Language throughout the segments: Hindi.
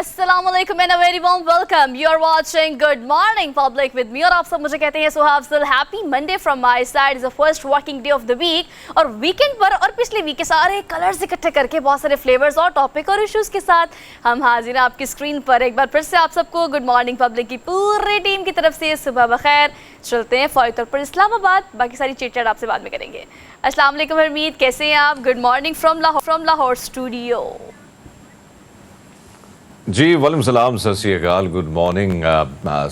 अस्सलामुअलैकुम and a very warm welcome. You are watching good morning public with me और आप सब मुझे कहते हैं Suhab Afzal. Happy Monday from my side. Is the first working day of the week और वीकेंड पर और पिछले वीक के सारे कलर्स इकट्ठे करके बहुत सारे फ्लेवर्स और टॉपिक और इश्यूज के साथ हम हाजिर हैं आपकी स्क्रीन पर। एक बार फिर से आप सबको गुड मॉर्निंग पब्लिक की पूरी टीम की तरफ से सुबह बखैर। चलते हैं फौरी तौर पर इस्लामाबाद, बाकी सारी चिट चैट आपसे बाद में करेंगे। अस्सलाम वालेकुम हरमीत, कैसे हैं आप? Good morning from Lahore studio. जी वालेकुम सलाम, सत श्री अकाल, गुड मॉर्निंग।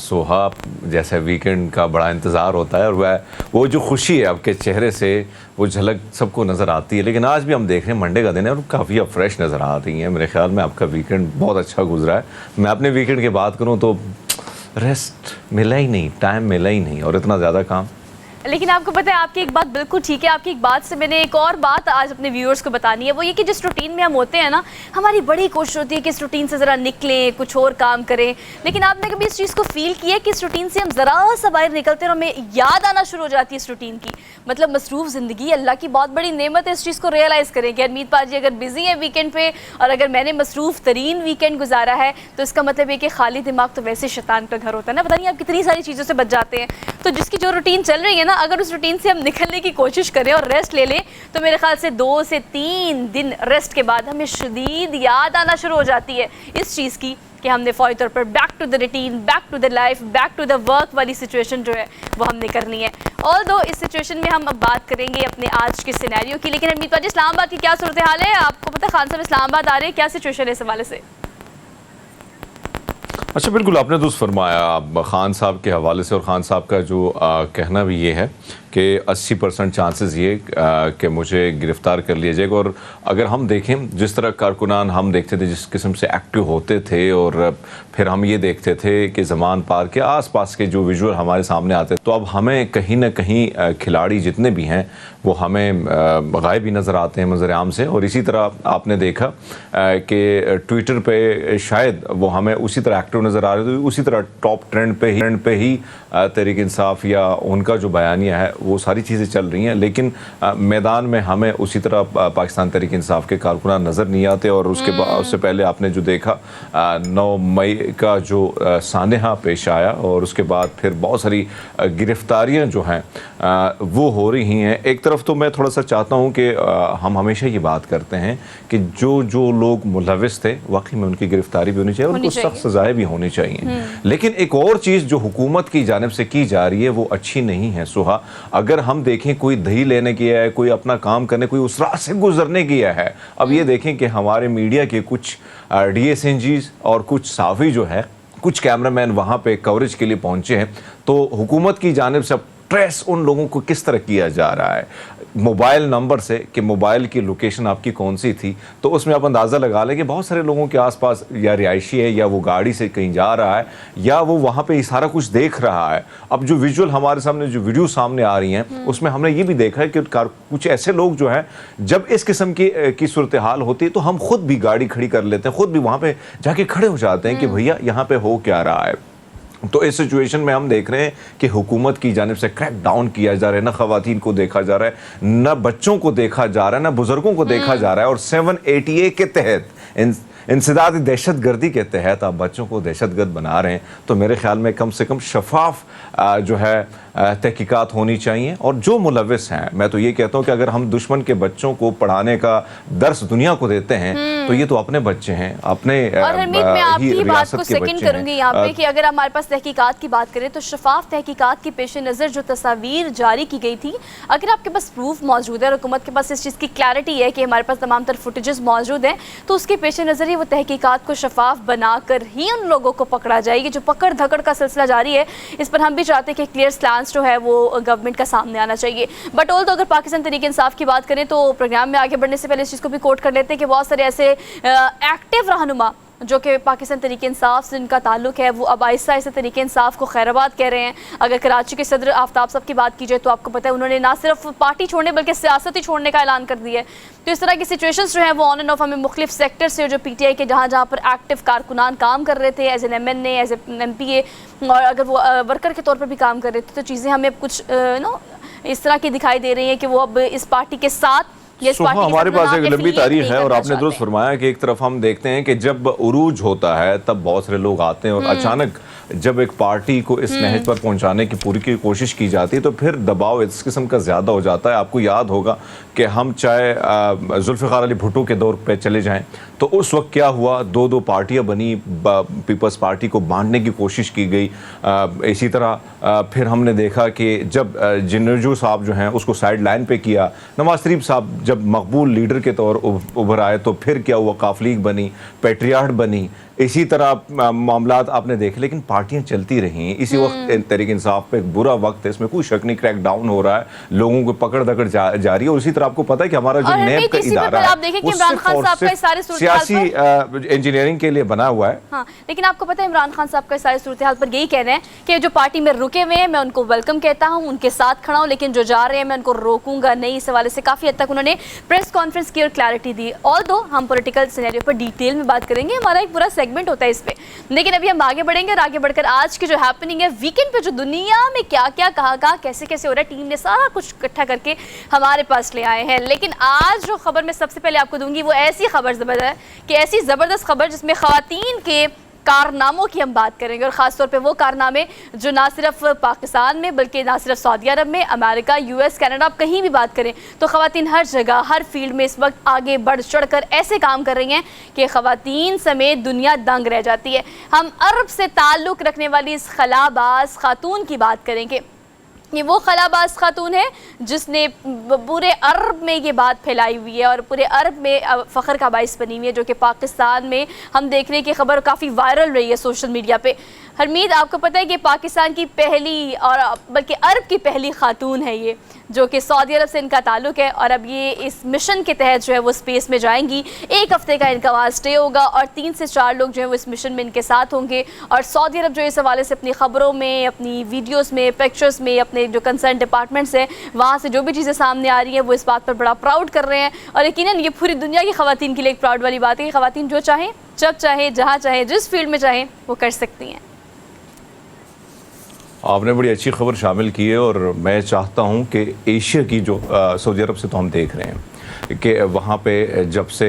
सोहा, जैसे वीकेंड का बड़ा इंतज़ार होता है और वो जो खुशी है आपके चेहरे से वो झलक सबको नज़र आती है। लेकिन आज भी हम देख रहे हैं मंडे का दिन है और काफ़ी अब फ्रेश नज़र आ रही है। मेरे ख्याल में आपका वीकेंड बहुत अच्छा गुजरा है। मैं अपने वीकेंड की बात करूँ तो रेस्ट मिला ही नहीं, टाइम मिला ही नहीं और इतना ज़्यादा काम। लेकिन आपको पता है, आपकी एक बात बिल्कुल ठीक है। आपकी एक बात से मैंने एक और बात आज अपने व्यूअर्स को बतानी है, वो ये कि जिस रूटीन में हम होते हैं ना, हमारी बड़ी कोशिश होती है कि इस रूटीन से ज़रा निकलें, कुछ और काम करें। लेकिन आपने कभी इस चीज़ को फील किया कि इस रूटीन से हम ज़रा सा बाहर निकलते हैं और हमें याद आना शुरू हो जाती है इस रूटीन की। मतलब मसरूफ़ ज़िंदगी अल्लाह की बहुत बड़ी नेमत है। इस चीज़ को रियलाइज़ करें कि हरमीत पाजी अगर बिजी है वीकेंड पे और अगर मैंने मसरूफ़ तरीन वीकेंड गुजारा है तो इसका मतलब है कि खाली दिमाग तो वैसे शैतान का घर होता है ना। पता नहीं आप कितनी सारी चीज़ों से बच जाते हैं। तो जिसकी जो रूटीन चल रही है ना, अगर उस रूटीन से हम निकलने की कोशिश करें और रेस्ट ले लें तो मेरे ख्याल से 2 से 3 दिन रेस्ट के बाद हमें शदीद याद आना शुरू हो जाती है इस चीज़ की कि हमने फौरी तौर पर back to the routine, back to the life, back to the work वाली सिचुएशन जो है वो हमने करनी है। ऑल्दो इस सिचुएशन में हम अब बात करेंगे अपने आज के सिनेरियो की। लेकिन हरमीत पाजी, इस्लामाबाद की क्या सूरत हाल है? आपको पता है खान साहब इस्लामाबाद आ रहे हैं, क्या सिचुएशन है इस हवाले से? अच्छा, बिल्कुल आपने दुरुस्त फरमाया खान साहब के हवाले से। और खान साहब का जो कहना भी ये है कि 80% चांसेस ये कि मुझे गिरफ़्तार कर लिया जाएगा। और अगर हम देखें जिस तरह कारकुनान हम देखते थे, जिस किस्म से एक्टिव होते थे और फिर हम ये देखते थे कि ज़मान पार के आसपास के जो विजुअल हमारे सामने आते, तो अब हमें कहीं ना कहीं खिलाड़ी जितने भी हैं वो हमें गायब ही नज़र आते हैं मंजर आम से। और इसी तरह आपने देखा कि ट्विटर पे शायद वो हमें उसी तरह एक्टिव नज़र आ रहे थे, उसी तरह टॉप ट्रेंड पे ही तहरीक इंसाफ या उनका जो बयानिया है वो सारी चीज़ें चल रही हैं। लेकिन मैदान में हमें उसी तरह पाकिस्तान तहरीक इंसाफ के कारकुनान नज़र नहीं आते। और उससे पहले आपने जो देखा 9 मई का जो सानहा पेश आया और उसके बाद फिर बहुत सारी गिरफ्तारियां जो हैं वो हो रही हैं। एक तरफ तो मैं थोड़ा सा चाहता हूं कि हम हमेशा ये बात करते हैं कि जो लोग मुलविस थे वाकई में उनकी गिरफ्तारी भी होनी चाहिए और उनको सख्त सजाएं भी होनी चाहिए। लेकिन एक और चीज़ जो हुकूमत की जानिब से की जा रही है वो अच्छी नहीं है सुहा। अगर हम देखें कोई दही लेने गया है, कोई अपना काम करने, कोई उस राह से गुजरने गया है। अब ये देखें कि हमारे मीडिया के कुछ DSNGs और कुछ साफ़ी जो है, कुछ कैमरामैन वहाँ पे कवरेज के लिए पहुँचे हैं। तो हुकूमत की जानिब से ट्रेस उन लोगों को किस तरह किया जा रहा है मोबाइल नंबर से कि मोबाइल की लोकेशन आपकी कौन सी थी, तो उसमें आप अंदाज़ा लगा लें कि बहुत सारे लोगों के आसपास या रिहायशी है या वो गाड़ी से कहीं जा रहा है या वो वहाँ पे सारा कुछ देख रहा है। अब जो विजुअल हमारे सामने, जो वीडियो सामने आ रही हैं, उसमें हमने ये भी देखा है कि कुछ ऐसे लोग जो हैं जब इस किस्म की सूरत हाल होती है तो हम खुद भी गाड़ी खड़ी कर लेते हैं, खुद भी वहाँ पर जाके खड़े हो जाते हैं कि भैया यहाँ पर हो क्या रहा है। तो इस सिचुएशन में हम देख रहे हैं कि हुकूमत की जानिब से क्रैक डाउन किया जा रहा है। ना ख़वातीन को देखा जा रहा है, ना बच्चों को देखा जा रहा है, ना बुजुर्गों को देखा जा रहा है। और 780A के तहत इंसदाद दहशत गर्दी के तहत आप बच्चों को दहशतगर्द बना रहे हैं। तो मेरे ख्याल में कम से कम शफाफ जो है तहकीकात होनी चाहिए। और जो मुलविस हैं, मैं तो ये कहता हूँ कि अगर हम दुश्मन के बच्चों को पढ़ाने का दर्स दुनिया को देते हैं तो ये तो अपने बच्चे हैं, अपने और हरमीत, मैं आपकी बात को सेकंड करूंगी यहाँ पे कि अगर हमारे पास तहकीकात की बात करें तो शफाफ तहकीकात के पेश नज़र जो तस्वीर जारी की गई थी, अगर आपके पास प्रूफ मौजूद है और हुकूमत के पास इस चीज़ की क्लैरिटी है कि हमारे पास तमाम तर फुटेजेस मौजूद हैं, तो उसके पेश नज़र ही वो तहकीकात को शफाफ बनाकर ही उन लोगों को पकड़ा जाएगी। जो पकड़ धकड़ का सिलसिला जारी है, इस पर हम भी चाहते हैं कि क्लियर स्टैंस जो है वो गवर्नमेंट का सामने आना चाहिए। बट ऑल तो अगर पाकिस्तान तहरीक इंसाफ की बात करें तो प्रोग्राम में आगे बढ़ने से पहले इस चीज़ को भी कोट कर लेते हैं कि बहुत सारे ऐसे एक्टिव रहनुमा जो कि पाकिस्तान तहरीक इंसाफ से इनका ताल्लुक है, वो अब आहिस्ता आहिस्ता तहरीक इंसाफ को खैराबाद कह रहे हैं। अगर कराची के सदर आफ्ताब साहब की बात की जाए तो आपको पता है उन्होंने ना सिर्फ पार्टी छोड़ने बल्कि सियासत ही छोड़ने का ऐलान कर दिया है। तो इस तरह की सिचुएशंस जो हैं वो ऑन एंड ऑफ हमें मुख्तलिफ सेक्टर से, जो PTI के जहाँ पर एक्टिव कारकुनान काम कर रहे थे as an MNA, as a MPA, और अगर वो वर्कर के तौर पर भी काम कर रहे थे, तो चीज़ें हमें कुछ इस तरह की दिखाई दे रही हैं कि वो अब इस पार्टी के साथ Yes, सोहा, पार्टी के हमारे साथ पास ना एक लंबी affiliate तारीख नहीं है और करना आपने दुरुस्त चाहते। फरमाया कि एक तरफ हम देखते हैं कि जब उरूज होता है तब बहुत सारे लोग आते हैं और अचानक जब एक पार्टी को इस नहज पर पहुंचाने की पूरी की कोशिश की जाती है तो फिर दबाव इस किस्म का ज़्यादा हो जाता है। आपको याद होगा कि हम चाहे जुल्फ़िकार अली भुट्टो के दौर पे चले जाएं तो उस वक्त क्या हुआ, दो दो पार्टियां बनी, पीपल्स पार्टी को बांटने की कोशिश की गई। इसी तरह फिर हमने देखा कि जब जिन्नजू साहब जो हैं उसको साइड लाइन पे किया, नवाज शरीफ साहब जब मकबूल लीडर के तौर उभर आए तो फिर क्या हुआ, काफ लीग बनी, पैट्रियाट बनी। इसी तरह मामलात आपने देखे, लेकिन पार्टियां चलती रहीं। इसी वक्त तहरीक इंसाफ पे एक बुरा वक्त है, इसमें कोई शक नहीं, क्रैक डाउन हो रहा है, लोगों को पकड़ दकड़ जारी है। और इसी तरह आपको पता है कि हमारा जो नैब का इदारा है आप देखें कि इमरान खान साहब का सारे सियासी इंजीनियरिंग के लिए बना हुआ है। हाँ, लेकिन आपको पता है इमरान खान साहब का सारे सूरत हाल पर यही कह रहे हैं कि जो पार्टी में रुके हुए हैं मैं उनको वेलकम कहता हूँ, उनके साथ खड़ा हूँ, लेकिन जो जा रहे हैं मैं उनको रोकूंगा नहीं। इस हवाले से काफ़ी हद तक उन्होंने प्रेस कॉन्फ्रेंस की और क्लैरिटी दी। ऑल्दो हम पॉलिटिकल सिनेरियो पर डिटेल में बात करेंगे, हमारा एक पूरा सेगमेंट होता है इस पे, लेकिन अभी हम आगे बढ़ेंगे और आगे बढ़कर आज की जो हैपनिंग है वीकेंड पे, जो दुनिया में क्या क्या कहाँ कैसे कैसे हो रहा है, टीम ने सारा कुछ इकट्ठा करके हमारे पास ले आए हैं। लेकिन आज जो खबर मैं सबसे पहले आपको दूंगी वो ऐसी खबर ज़बरदस्त है कि ऐसी ज़बरदस्त खबर जिसमें ख़वातीन के कारनामों की हम बात करेंगे, और ख़ासतौर पे वो कारनामे जो ना सिर्फ पाकिस्तान में बल्कि ना सिर्फ सऊदी अरब में, अमेरिका, यूएस, कनाडा, आप कहीं भी बात करें तो ख़वातीन हर जगह हर फील्ड में इस वक्त आगे बढ़ चढ़ कर ऐसे काम कर रही हैं कि ख़वातीन समेत दुनिया दंग रह जाती है। हम अरब से ताल्लुक़ रखने वाली इस खलाबाज खातून की बात करेंगे। ये वो खलाबाज खातून है जिसने पूरे अरब में ये बात फैलाई हुई है और पूरे अरब में फ़ख्र का बाइस बनी हुई है, जो कि पाकिस्तान में हम देख रहे हैं कि खबर काफ़ी वायरल रही है सोशल मीडिया पे। हरमीत, आपको पता है कि पाकिस्तान की पहली और बल्कि अरब की पहली खातून है ये, जो कि सऊदी अरब से इनका ताल्लुक़ है, और अब ये इस मिशन के तहत जो है वो स्पेस में जाएंगी। 1 हफ्ते का इनका वहाँ स्टे होगा और 3 से 4 लोग जो है वो इस मिशन में इनके साथ होंगे। और सऊदी अरब जो इस हवाले से अपनी ख़बरों में, अपनी वीडियोस में, पिक्चर्स में, अपने जो कंसर्न डिपार्टमेंट्स हैं वहाँ से जो भी चीज़ें सामने आ रही हैं वो इस बात पर बड़ा प्राउड कर रहे हैं। और यकीनन ये पूरी दुनिया की ख़वातीन के लिए एक प्राउड वाली बात है कि ख़वातीन जो चाहें, जब चाहे, जहाँ चाहे, जिस फील्ड में चाहें वो कर सकती हैं। आपने बड़ी अच्छी खबर शामिल की है और मैं चाहता हूं कि एशिया की जो सऊदी अरब से तो हम देख रहे हैं कि वहाँ पे जब से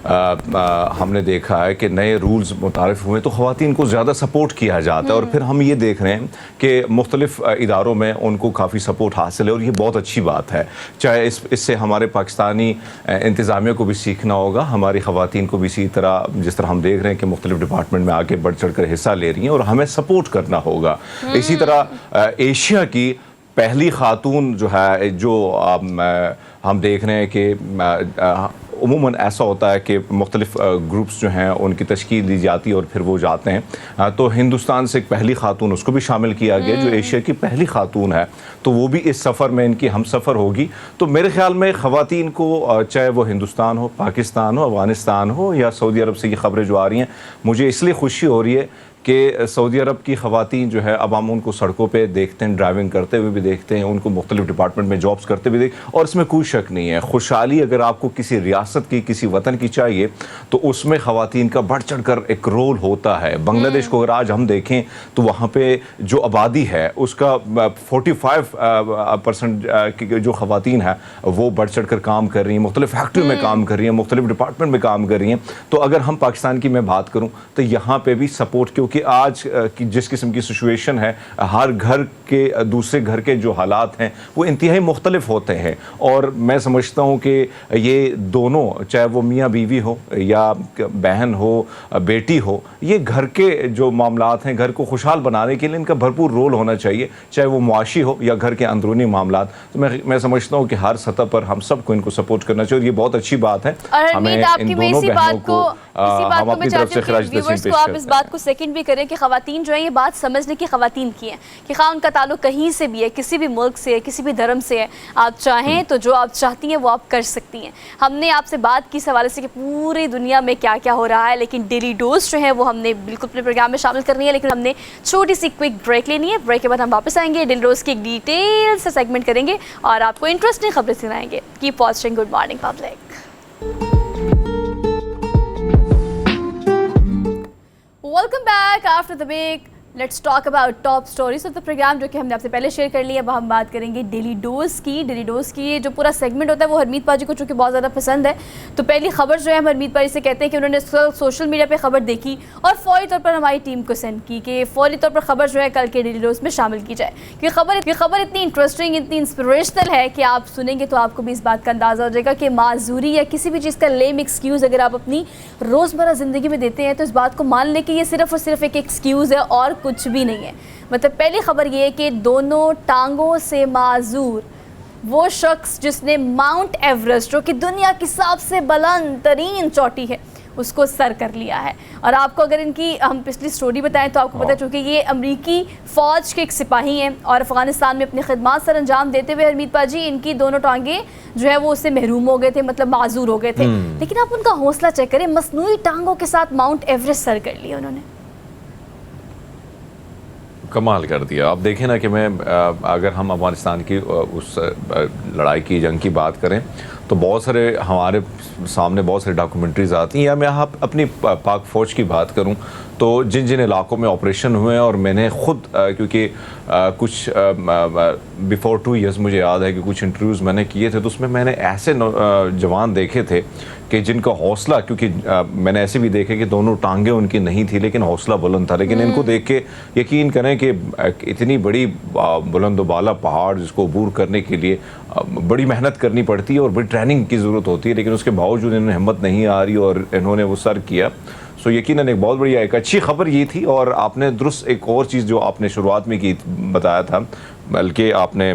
हमने देखा है कि नए रूल्स मुतारिफ हुए तो ख़वातीन को ज़्यादा सपोर्ट किया जाता है, और फिर हम ये देख रहे हैं कि मुख्तलिफ़ इदारों में उनको काफ़ी सपोर्ट हासिल है और ये बहुत अच्छी बात है। चाहे इससे हमारे पाकिस्तानी इंतज़ामिया को भी सीखना होगा, हमारी ख़वातीन को भी इसी तरह, जिस तरह हम देख रहे हैं कि मुख्तलिफ़ डिपार्टमेंट में आगे बढ़ चढ़ कर हिस्सा ले रही हैं, और हमें सपोर्ट करना होगा। इसी तरह एशिया की पहली खातून जो है, जो हम देख रहे हैं कि उमूमन ऐसा होता है कि मुख्तलिफ़ ग्रुप्स जो हैं उनकी तश्कील दी जाती है और फिर वो जाते हैं, तो हिंदुस्तान से एक पहली खातून उसको भी शामिल किया गया जो एशिया की पहली खातून है, तो वो भी इस सफ़र में इनकी हम सफ़र होगी। तो मेरे ख़्याल में ख़वातीन को, चाहे वो हिंदुस्तान हो, पाकिस्तान हो, अफ़गानिस्तान हो या सऊदी अरब से ये ख़बरें जो आ रही हैं, मुझे इसलिए खुशी हो रही है कि सऊदी अरब की ख़वातीन जो है अब हम उनको सड़कों पे देखते हैं, ड्राइविंग करते हुए भी देखते हैं, उनको मुख्तलिफ़ डिपार्टमेंट में जॉब्स करते हुए देख, और इसमें कोई शक नहीं है, खुशहाली अगर आपको किसी रियासत की, किसी वतन की चाहिए तो उसमें ख़वातीन का बढ़ चढ़ कर एक रोल होता है। बांग्लादेश को अगर आज हम देखें तो वहाँ पर जो आबादी है उसका 45% की जो ख़वातीन है वो बढ़ चढ़ कर काम कर रही हैं, मुख्तलिफ़ फैक्ट्री में काम कर रही हैं, मुख्तलिफ़ डिपार्टमेंट में काम कर रही हैं। तो अगर हम पाकिस्तान की मैं बात करूँ तो यहाँ पर भी सपोर्ट, क्योंकि आज की जिस किस्म की सिचुएशन है, हर घर के दूसरे घर के जो हालात हैं वो इंतहाई मुख्तलिफ होते हैं, और मैं समझता हूँ कि ये दोनों, चाहे वो मियाँ बीवी हो या बहन हो, बेटी हो, ये घर के जो मामलात हैं, घर को खुशहाल बनाने के लिए इनका भरपूर रोल होना चाहिए, चाहे वो मुआशी हो या घर के अंदरूनी मामलात। तो मैं समझता हूँ कि हर सतह पर हम सबको इनको सपोर्ट करना चाहिए, और ये बहुत अच्छी बात है। हमें इन दोनों बहनों को हम अपनी तरफ से खिराज तस्लीम पेश करते हैं। इस बात को सेकंड भी करें कि ख़वातीन जो है ये बात समझने की ख़वातीन की है कि ख़ान उनका ताल्लुक़ कहीं से भी है, किसी भी मुल्क से है, किसी भी धर्म से है, आप चाहें तो जो आप चाहती हैं वो आप कर सकती हैं। हमने आपसे बात की इस हवाले से कि पूरी दुनिया में क्या क्या हो रहा है, लेकिन डेली डोज जो है वो हमने बिल्कुल अपने प्रोग्राम में शामिल करनी है, लेकिन हमने छोटी सी क्विक ब्रेक लेनी है। ब्रेक के बाद हम वापस आएंगे, डेली डोज की एक डिटेल से सेगमेंट करेंगे और आपको इंटरेस्टिंग खबरें सुनाएंगे। Keep watching good morning public. Welcome back after the break. Let's talk about top stories of the program, जो कि हमने आपसे पहले शेयर कर लिया। अब हम बात करेंगे डेली डोज की। डेली डोज की जो पूरा सेगमेंट होता है वो हरमीत पाजी को चूँकि बहुत ज़्यादा पसंद है, तो पहली खबर जो है हम हरमीत पाजी से कहते हैं कि उन्होंने सोशल मीडिया पे खबर देखी और फौरी तौर पर हमारी टीम को सेंड की कि फौरी तौर पर खबर जो है कल के डेली डोज में शामिल की जाए, क्योंकि खबर इतनी इंटरेस्टिंग, इतनी इंस्पिरेशनल है कि आप सुनेंगे तो आपको भी इस बात का अंदाज़ा हो जाएगा कि माजूरी या किसी भी चीज़ का लेम एक्सक्यूज़ अगर आप अपनी रोज़मर्रा ज़िंदगी में देते हैं तो इस बात को मान लें कि ये सिर्फ और सिर्फ एक एक्सक्यूज़ है और कुछ भी नहीं है। मतलब पहली खबर ये है कि दोनों टांगों से माजूर वो शख्स जिसने माउंट एवरेस्ट, जो कि दुनिया की सबसे बुलंद तरीन चोटी है, उसको सर कर लिया है। और आपको अगर इनकी हम पिछली स्टोरी बताएं तो आपको पता चूँकि ये अमरीकी फ़ौज के एक सिपाही हैं और अफ़गानिस्तान में अपनी खिदमत सर अंजाम देते हुए हरमीत पाजी इनकी दोनों टांगें जो है वो उससे महरूम हो गए थे, मतलब माजूर हो गए थे। लेकिन आप उनका हौसला चेक करें, मसनूई टांगों के साथ माउंट एवरेस्ट सर कर लिया उन्होंने। कमाल कर दिया। आप देखें ना कि मैं अगर हम अफगानिस्तान की उस लड़ाई की जंग की बात करें तो बहुत सारे हमारे सामने बहुत सारी डॉक्यूमेंट्रीज आती हैं, या मैं यहाँ अपनी पाक फ़ौज की बात करूँ तो जिन जिन इलाकों में ऑपरेशन हुए हैं, और मैंने ख़ुद क्योंकि कुछ बिफोर 2 इयर्स मुझे याद है कि कुछ इंटरव्यूज़ मैंने किए थे, तो उसमें मैंने ऐसे जवान देखे थे कि जिनका हौसला, क्योंकि मैंने ऐसे भी देखे कि दोनों टांगें उनकी नहीं थी लेकिन हौसला बुलंद था। लेकिन इनको देख के यकीन करें कि इतनी बड़ी बुलंद बाला पहाड़ जिसको अबूर करने के लिए बड़ी मेहनत करनी पड़ती है और बड़ी ट्रेनिंग की ज़रूरत होती है, लेकिन उसके बावजूद इन्हें हिम्मत नहीं आ रही और इन्होंने वो सर किया। सो यकीनन एक बहुत बढ़िया, एक अच्छी खबर ये थी। और आपने दुरुस्त एक और चीज़ जो आपने शुरुआत में की बताया था, बल्कि आपने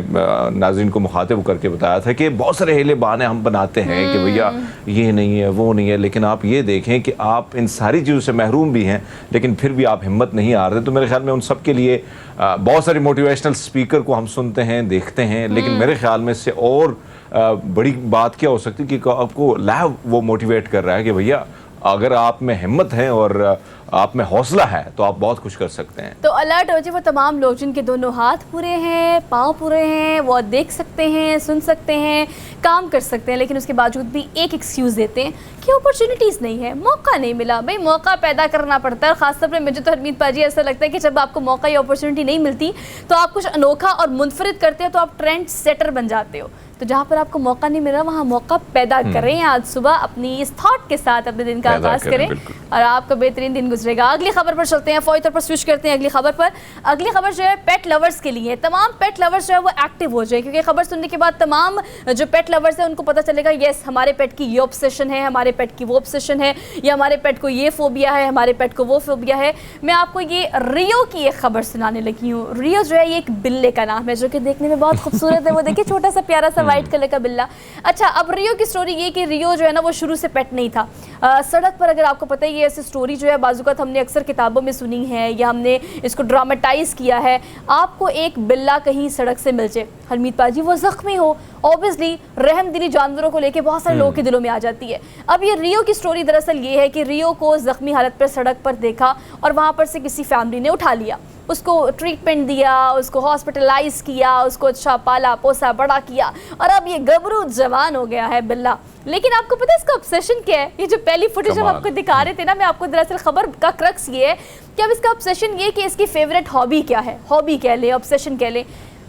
नाज़रीन को मुखातिब करके बताया था कि बहुत सारे हीले बहाने हम बनाते हैं कि भैया ये नहीं है वो नहीं है, लेकिन आप ये देखें कि आप इन सारी चीज़ों से महरूम भी हैं लेकिन फिर भी आप हिम्मत नहीं हारते। तो मेरे ख्याल में उन सब के लिए बहुत सारे मोटिवेशनल स्पीकर को हम सुनते हैं, देखते हैं, लेकिन मेरे ख्याल में इससे और बड़ी बात क्या हो सकती है कि आपको लाइव वो मोटिवेट कर रहा है कि भैया अगर आप में हिम्मत है और आप में हौसला है तो आप बहुत कुछ कर सकते हैं। तो अलर्ट हो जाए वो तमाम लोग जिनके दोनों हाथ पूरे हैं, पाँव पूरे हैं, वो देख सकते हैं, सुन सकते हैं, काम कर सकते हैं, लेकिन उसके बावजूद भी एक एक्सक्यूज़ देते हैं कि अपॉर्चुनिटीज़ नहीं है, मौका नहीं मिला। भाई मौका पैदा करना पड़ता है। ख़ासतौर पर मुझे तो हरमीत पाजी ऐसा लगता है कि जब आपको मौका या अपॉर्चुनिटी नहीं मिलती तो आप कुछ अनोखा और मुनफरिद करते हो तो आप ट्रेंड सेटर बन जाते हो। तो जहाँ पर आपको मौका नहीं मिल रहा वहाँ मौका पैदा करें। आज सुबह अपनी इस थॉट के साथ अपने दिन का आगाज़ करें और आपका बेहतरीन दिन गुजरेगा। अगली खबर पर चलते हैं, फौरी तौर पर स्विच करते हैं अगली खबर पर। अगली खबर जो है पेट लवर्स के लिए है। तमाम पेट लवर्स जो है वो एक्टिव हो जाए, क्योंकि खबर सुनने के बाद तमाम जो पेट लवर्स है उनको पता चलेगा यस हमारे पेट की ये ऑब्सेशन है, हमारे पेट की वो ऑब्सेशन है, या हमारे पेट को ये फोबिया है, हमारे पेट को वो फोबिया है। मैं आपको ये रियो की एक खबर सुनाने लगी हूँ। रियो जो है ये एक बिल्ले का नाम है जो कि देखने में बहुत खूबसूरत है। वो देखिए छोटा सा प्यारा सा वाइट कलर का बिल्ला। अच्छा, अब रियो की स्टोरी ये कि रियो जो है ना वो शुरू से पेट नहीं था। सड़क पर, अगर आपको पता है ये ऐसी स्टोरी जो है बाज़ुकात हमने अक्सर किताबों में सुनी है या हमने इसको ड्रामेटाइज किया है। आपको एक बिल्ला कहीं सड़क से मिल जाए, हरमीत पाजी वो ज़ख्मी हो, ऑब्वियसली रहमदिली जानवरों को लेके बहुत सारे लोगों के दिलों में आ जाती है। अब ये रियो की स्टोरी दरअसल ये है कि रियो को ज़ख्मी हालत पर सड़क पर देखा और वहाँ पर से किसी फैमिली ने उठा लिया, उसको ट्रीटमेंट दिया, उसको हॉस्पिटलाइज किया, उसको अच्छा पाला पोसा बड़ा किया और अब ये गबरू जवान हो गया है बिल्ला। लेकिन आपको पता है इसका ऑब्सेशन क्या है? ये जो पहली फुटेज हम आपको दिखा रहे थे ना, मैं आपको दरअसल खबर का क्रक्स ये है कि अब इसका ऑब्सेशन ये कि इसकी फेवरेट हॉबी क्या है, हॉबी कह ले, ऑब्सेशन कह ले।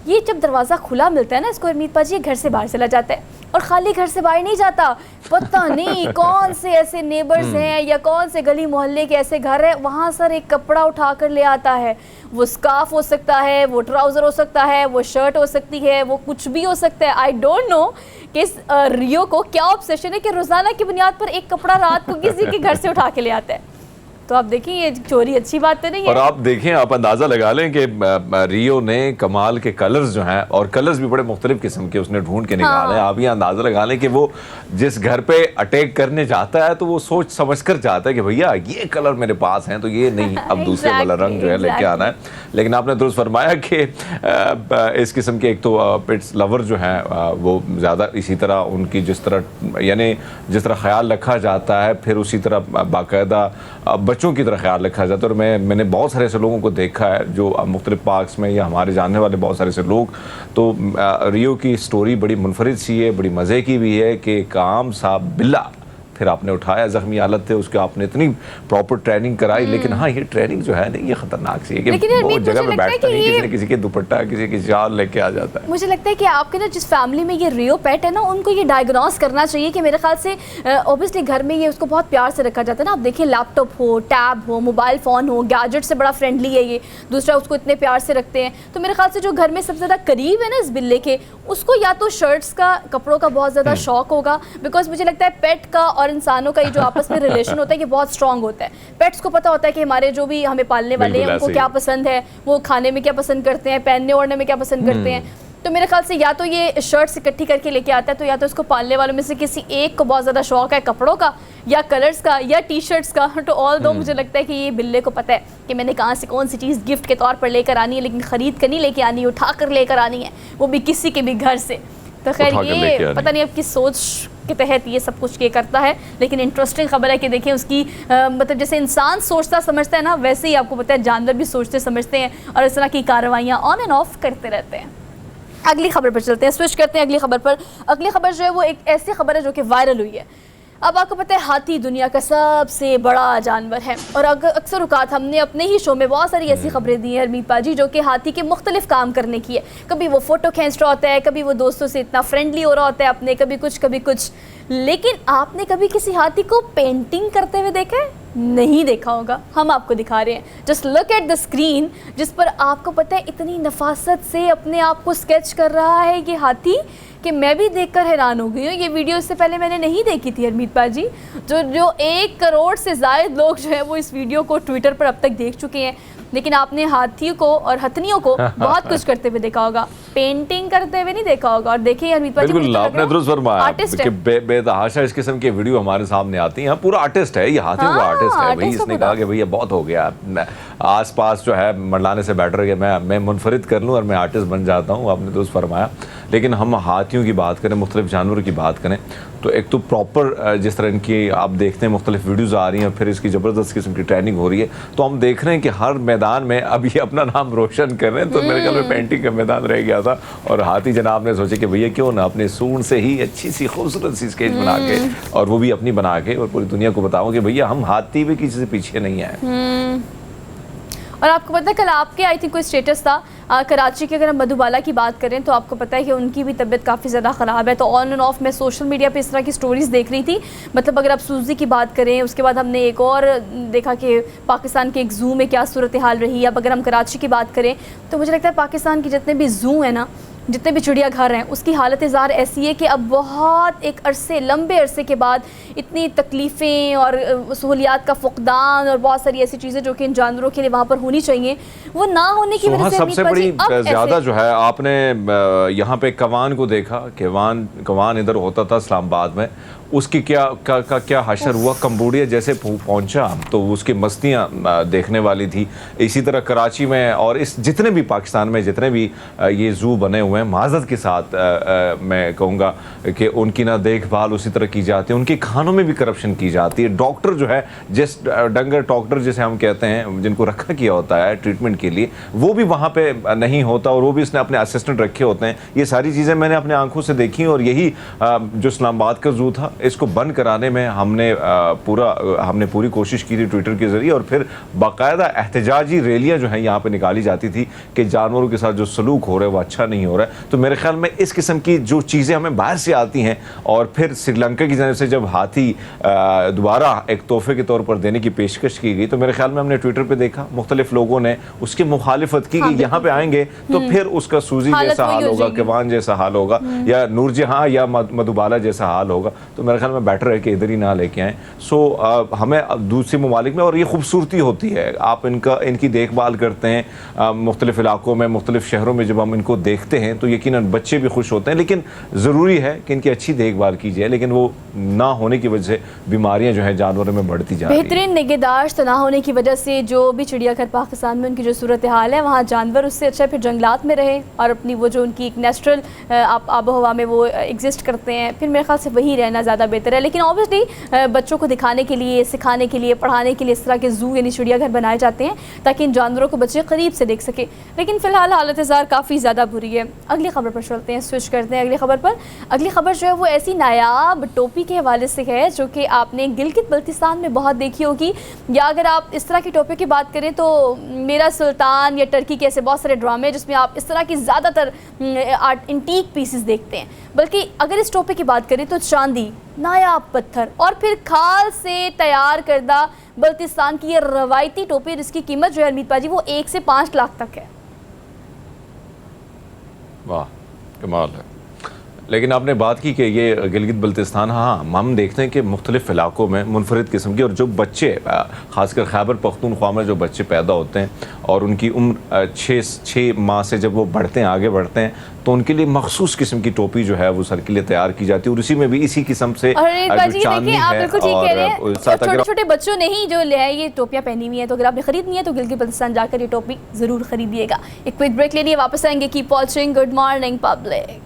ये जब दरवाज़ा खुला मिलता है ना इसको हरमीत पाजी, घर से बाहर चला जाता है और खाली घर से बाहर नहीं जाता। पता नहीं कौन से ऐसे नेबर्स हैं या कौन से गली मोहल्ले के ऐसे घर है, वहाँ सर एक कपड़ा उठा कर ले आता है। वो स्कार्फ हो सकता है, वो ट्राउज़र हो सकता है, वो शर्ट हो सकती है, वो कुछ भी हो सकता है। आई डोंट नो कि इस रियो को क्या ऑब्सेशन है कि रोज़ाना की बुनियाद पर एक कपड़ा रात को किसी के घर से उठा के ले आता है। तो आप देखिए ये चोरी अच्छी बात तो नहीं है। और आप देखें, आप अंदाज़ा लगा लें कि रियो ने कमाल के कलर्स जो हैं, और कलर्स भी बड़े मुख्तलिफ किस्म के उसने ढूंढ के निकाले हैं। आप ये अंदाज़ा लगा लें कि वो जिस घर पे अटैक करने जाता है तो वो सोच समझ कर जाता है कि भैया ये कलर मेरे पास हैं तो ये नहीं, अब दूसरे वाला रंग जो है लेके आना है। लेकिन आपने दुरुस्त फरमाया कि इस किस्म के एक तो पेट्स लवर जो हैं वो ज़्यादा इसी तरह उनकी जिस तरह यानी जिस तरह ख्याल रखा जाता है, फिर उसी तरह बाकायदा बच्चों की तरह ख्याल रखा जाता है। और मैंने बहुत सारे ऐसे लोगों को देखा है जो मुख्तलिफ पार्क्स में या हमारे जानने वाले बहुत सारे ऐसे लोग, तो रियो की स्टोरी बड़ी मुनफरिद सी है, बड़ी मज़े की भी है कि एक आम सा बिल्ला फिर आपने उठाया, जख्मी हालत थे, उसके आपने इतनी प्रॉपर ट्रेनिंग कराई। लेकिन हाँ, ये ट्रेनिंग जो है ना, ये खतरनाक सी है कि बहुत जगह पे बैठता नहीं, किसी न किसी के दुपट्टा, किसी की शाल लेके आ जाता है। मुझे लगता है कि आपके ना जिस फैमिली में ये रियो पेट है ना, उनको ये डायग्नोस करना चाहिए कि मेरे ख्याल से ऑब्वियसली घर में ये उसको बहुत प्यार से रखा जाता है ना। आप देखिए, लैपटॉप हो, टैब हो, मोबाइल फ़ोन हो, गैजेट से बड़ा फ्रेंडली है ये, दूसरा उसको इतने प्यार से रखते हैं। तो मेरे ख्याल से जो घर में सबसे ज़्यादा करीब है ना इस बिल्ले के, उसको या तो शर्ट्स का, कपड़ों का बहुत ज़्यादा शौक होगा, बिकॉज मुझे लगता है पेट का और इंसानों का ये जो आपस में रिलेशन होता है ये बहुत स्ट्रांग होता है। पेट्स को पता होता है कि हमारे जो भी हमें पालने वाले हैं उनको क्या पसंद है, वो खाने में क्या पसंद करते हैं, पहनने ओढ़ने में क्या पसंद करते हैं। तो मेरे ख्याल से या तो ये शर्ट्स इकट्ठी करके लेके आता है, तो या तो इसको पालने वालों में से किसी एक को बहुत ज़्यादा शौक है कपड़ों का, या कलर्स का, या टी शर्ट्स का। तो ऑल दो मुझे लगता है कि ये बिल्ले को पता है कि मैंने कहाँ से कौन सी चीज़ गिफ्ट के तौर पर लेकर आनी है, लेकिन ख़रीद कर नहीं लेके आनी है, उठा कर लेकर आनी है, वो भी किसी के भी घर से। तो खैर ये पता नहीं अब किस सोच के तहत ये सब कुछ ये करता है, लेकिन इंटरेस्टिंग खबर है कि देखें उसकी मतलब जैसे इंसान सोचता समझता है ना, वैसे ही आपको पता है जानवर भी सोचते समझते हैं और इस तरह की कार्रवाइयाँ ऑन एंड ऑफ करते रहते हैं। अगली खबर पर चलते हैं, स्विच करते हैं अगली खबर पर। अगली खबर जो है वो एक ऐसी खबर है जो कि वायरल हुई है। अब आपको पता है हाथी दुनिया का सबसे बड़ा जानवर है, और अक्सर औक़ात हमने अपने ही शो में बहुत सारी ऐसी खबरें दी हैं हरमीत पाजी जो कि हाथी के मुख्तलिफ काम करने की है। कभी वो फ़ोटो खींच रहा होता है, कभी वो दोस्तों से इतना फ्रेंडली हो रहा होता है अपने, कभी कुछ। लेकिन आपने कभी किसी हाथी को पेंटिंग करते हुए देखा है? नहीं देखा होगा, हम आपको दिखा रहे हैं। Just look at the screen, जिस पर आपको पता है इतनी नफासत से अपने आप को स्केच कर रहा है ये हाथी कि मैं भी देखकर हैरान हो गई हूँ। ये वीडियो इससे पहले मैंने नहीं देखी थी हरमीत पाजी। जो 1 करोड़ से ज़ायद लोग जो है वो इस वीडियो को ट्विटर पर अब तक देख चुके हैं, लेकिन आपने हाथियों को और हथनियों को बहुत कुछ करते हुए देखा होगा, पेंटिंग करते हुए नहीं देखा होगा। और देखिए हरमीत पाजी, बिल्कुल आपने दुरुस्त फरमाया कि बेतहाशा इस किस्म की वीडियो हमारे सामने आती हैं। पूरा आर्टिस्ट है ये, हाथियों का आर्टिस्ट है भाई। इसने कहा कि भैया बहुत हो गया, आसपास जो है मंडलाने से बेटर है कि मैं मुनफरिद कर लूँ और मैं आर्टिस्ट बन जाता हूँ। आपने दुरुस्त फरमाया। लेकिन हम हाथियों की बात करें, मुख्तलिफ जानवरों की बात करें, तो एक तो प्रॉपर जिस तरह इनकी आप देखते हैं मुख्तलिफ वीडियोज़ आ रही हैं, फिर इसकी ज़बरदस्त किस्म की ट्रेनिंग हो रही है, तो हम देख रहे हैं कि हर मैदान में अब ये अपना नाम रोशन कर रहे हैं। तो मेरे ख्याल में पेंटिंग का मैदान रह गया था, और हाथी जनाब ने सोचे कि भैया क्यों ना अपने सूंड से ही अच्छी सी खूबसूरत सी स्केच बना के, और वो भी अपनी बना के, और पूरी दुनिया को बताऊँ कि भैया हम हाथी भी किसी से पीछे नहीं आए। और आपको पता है कल आपके आई थिंक कोई स्टेटस था कराची की, अगर हम मधुबाला की बात करें तो आपको पता है कि उनकी भी तबीयत काफ़ी ज़्यादा ख़राब है। तो ऑन एंड ऑफ मैं सोशल मीडिया पे इस तरह की स्टोरीज़ देख रही थी। मतलब अगर आप सूजी की बात करें, उसके बाद हमने एक और देखा कि पाकिस्तान के एक ज़ू में क्या सूरत हाल रही। अब अगर हम कराची की बात करें तो मुझे लगता है पाकिस्तान के जितने भी ज़ू हैं ना, जितने भी चिड़ियाघर हैं, उसकी हालत ज़ार ऐसी है कि अब बहुत एक अरसे, लंबे अरसे के बाद इतनी तकलीफ़ें और सहूलियात का फ़ुक़दान और बहुत सारी ऐसी चीज़ें जो कि इन जानवरों के लिए वहाँ पर होनी चाहिए, वो ना होने की वजह से सबसे बड़ी ज़्यादा जो है, आपने यहाँ पे कवान को देखा, कवान इधर होता था इस्लामाबाद में, उसकी क्या हशर हुआ। कंबोडिया जैसे पहुंचा तो उसकी मस्तियाँ देखने वाली थी। इसी तरह कराची में और इस जितने भी पाकिस्तान में जितने भी ये ज़ू बने हुए हैं, माज़रत के साथ मैं कहूँगा कि उनकी ना देखभाल उसी तरह की जाती है, उनके खानों में भी करप्शन की जाती है। डॉक्टर जो है, जिस डंगर डॉक्टर जिसे हम कहते हैं, जिनको रखा किया होता है ट्रीटमेंट के लिए, वो भी वहाँ पर नहीं होता, और वो भी इसने अपने असिस्टेंट रखे होते हैं। ये सारी चीज़ें मैंने अपने आंखों से देखी, और यही जो इस्लामाबाद का ज़ू था, इसको बंद कराने में हमने पूरी कोशिश की थी ट्विटर के ज़रिए, और फिर बाकायदा एहतजाजी रैलियाँ जो हैं यहाँ पे निकाली जाती थी कि जानवरों के साथ जो सलूक हो रहा है वो अच्छा नहीं हो रहा है। तो मेरे ख्याल में इस किस्म की जो चीज़ें हमें बाहर से आती हैं, और फिर श्रीलंका की जानिब से जब हाथी दोबारा एक तोहफे के तौर पर देने की पेशकश की गई, तो मेरे ख्याल में हमने ट्विटर पर देखा मुख्तलिफ लोगों ने उसकी मुखालिफत की कि यहाँ पे आएंगे तो फिर उसका सूजी जैसा हाल होगा, किवान जैसा हाल होगा, या नूरजहां या मधुबाला जैसा हाल होगा। तो मेरे ख्याल में बेटर है कि इधर ही ना लेके आएँ। हमें दूसरे ममालिक में, और ये खूबसूरती होती है, आप इनकी देखभाल करते हैं मुख्तलिफ इलाकों में, मुख्तलिफ शहरों में, जब हम इनको देखते हैं तो यकीनन बच्चे भी खुश होते हैं। लेकिन ज़रूरी है कि इनकी अच्छी देखभाल की जाए, लेकिन वो ना होने की वजह से बीमारियाँ जो हैं जानवरों में बढ़ती जा रही हैं। बेहतरीन निगहदाश्त ना होने की वजह से जो भी चिड़ियाघर पाकिस्तान में उनकी जो सूरत हाल है, वहाँ जानवर उससे अच्छा फिर जंगलात में रहे और अपनी वो जो उनकी एक नेचुरल आबो हवा में वो एग्जिस्ट करते हैं, फिर मेरे ख्याल से वही रहना ज़्यादा ज़्यादा बेहतर है। लेकिन ऑब्वियसली बच्चों को दिखाने के लिए, सिखाने के लिए, पढ़ाने के लिए इस तरह के ज़ू यानी चिड़ियाघर बनाए जाते हैं ताकि इन जानवरों को बच्चे करीब से देख सके। लेकिन फ़िलहाल हालत ज़ार काफ़ी ज़्यादा बुरी है। अगली खबर पर चलते हैं, स्विच करते हैं अगली खबर पर। अगली खबर जो है वो ऐसी नायाब टोपी के हवाले से है जो कि आपने गिलगित बल्तिस्तान में बहुत देखी होगी, या अगर आप इस तरह की टोपी की बात करें तो मेरा सुल्तान या टर्की के ऐसे बहुत सारे ड्रामे जिसमें आप इस तरह की ज़्यादातर आर्ट इंटीक पीसेस देखते हैं। बल्कि अगर इस टोपी की बात करें तो चांदी, नायाब पत्थर और फिर खाल से तैयार करदा बल्तिस्तान की ये रवायती टोपी जिसकी कीमत जो है हरमीत पाजी वो 1 से 5 लाख तक है। वाह, कमाल है। लेकिन आपने बात की कि ये गिलगित बल्तिस्तान, हाँ हम देखते हैं कि मुख्तलिफ़ इलाकों में मुनफरिद किस्म की, और जो बच्चे ख़ासकर खैबर पख्तूनख्वा में जो बच्चे पैदा होते हैं और उनकी उम्र 6 माह से जब वो बढ़ते हैं, आगे बढ़ते हैं, तो उनके लिए मखसूस किस्म की टोपी जो है वो सर के लिए तैयार की जाती है। और इसी में भी इसी किस्म से जो चांदनी है, और छोटे छोटे बच्चों ने ही जो ले है ये टोपियाँ पहनी हुई है, तो अगर आपने खरीदनी है तो गिलगित बल्तिस्तान जाकर ये टोपी ज़रूर खरीदिएगा। एक क्विक ब्रेक ले लिए, वापस आएंगे। Keep watching good morning public.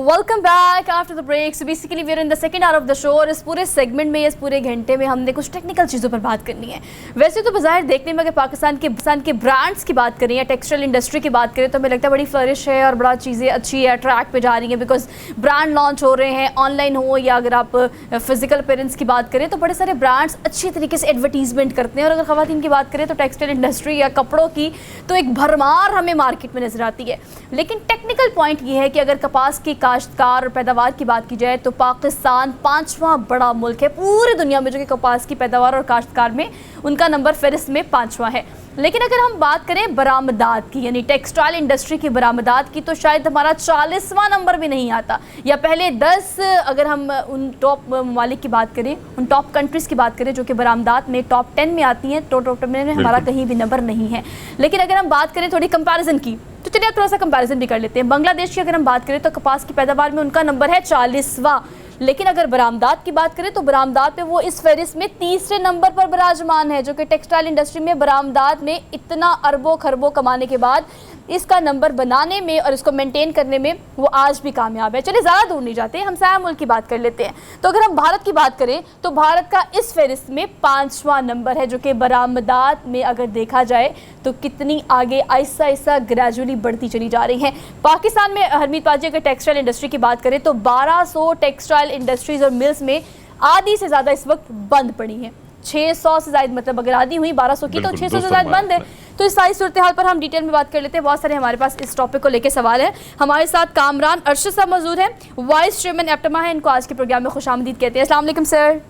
Welcome back after the break. So basically we are in the second hour of the show, और इस पूरे सेगमेंट में, इस पूरे घंटे में हमने कुछ टेक्निकल चीज़ों पर बात करनी है। वैसे तो बाज़ाहिर देखने में अगर पाकिस्तान के ब्रांड्स की बात करें या टेक्सटाइल इंडस्ट्री की बात करें तो हमें लगता है बड़ी फ्लरिश है और बड़ा चीज़ें अच्छी है, ट्रैक पे जा रही हैं, बिकॉज ब्रांड लॉन्च हो रहे हैं, ऑनलाइन हो या अगर आप फिजिकल पेरेंट्स की बात करें तो बड़े सारे ब्रांड्स अच्छी तरीके से एडवर्टीजमेंट करते हैं। और अगर ख़वातीन की बात करें तो टेक्सटाइल इंडस्ट्री या कपड़ों की तो एक भरमार हमें मार्केट में नजर आती है। लेकिन टेक्निकल पॉइंट ये है कि अगर कपास की काश्तकार और पैदावार की बात की जाए तो पाकिस्तान 5वां बड़ा मुल्क है पूरी दुनिया में जो कि कपास की पैदावार और काश्तकार में उनका नंबर फहरिस्त में 5वां है। लेकिन अगर हम बात करें बरामदात की, यानी टेक्सटाइल इंडस्ट्री की बरामदात की, तो शायद हमारा 40वां नंबर भी नहीं आता, या पहले 10 अगर हम उन टॉप ममालिक की बात करें, उन टॉप कंट्रीज़ की बात करें जो कि बरामदात में टॉप 10 में आती हैं, तो टॉप 10 में हमारा कहीं भी नंबर नहीं है। लेकिन अगर हम बात करें थोड़ी कंपैरिजन की, तो चलिए थोड़ा सा कंपैरिजन भी कर लेते हैं। बांग्लादेश की अगर हम बात करें तो कपास की पैदावार में उनका नंबर है 40वां, लेकिन अगर बरामदात की बात करें तो बरामदात में वो इस फहरिस्त में 3रे नंबर पर विराजमान है, जो कि टेक्सटाइल इंडस्ट्री में बरामदात में इतना अरबों खरबों कमाने के बाद इसका नंबर बनाने में और इसको मेंटेन करने में वो आज भी कामयाब है। चलिए ज़्यादा दूर नहीं जाते, हम हमसाया मुल्क की बात कर लेते हैं। तो अगर हम भारत की बात करें तो भारत का इस फहरिस्त में 5वां नंबर है, जो कि बरामदात में अगर देखा जाए तो कितनी आगे आहिस्ता आहिस्ता ग्रेजुअली बढ़ती चली जा रही है। पाकिस्तान में हरमीत पाजी अगर टेक्सटाइल इंडस्ट्री की बात करें तो 1200 टेक्सटाइल इंडस्ट्रीज और मिल्स में आधी से ज़्यादा इस वक्त बंद पड़ी हैं। 600 से ज़्यादा, मतलब अगर आधी हुई 1200 की तो 600 से ज़्यादा बंद है। तो इस सारी सूरत हाल पर हम डिटेल में बात कर लेते हैं। बहुत सारे हमारे पास इस टॉपिक को लेकर सवाल है। हमारे साथ कामरान अरशद साहब मौजूद हैं, वाइस चेयरमैन एप्टमा है, इनको आज के प्रोग्राम में खुशामदीद कहते हैं। अस्सलाम वालेकुम सर।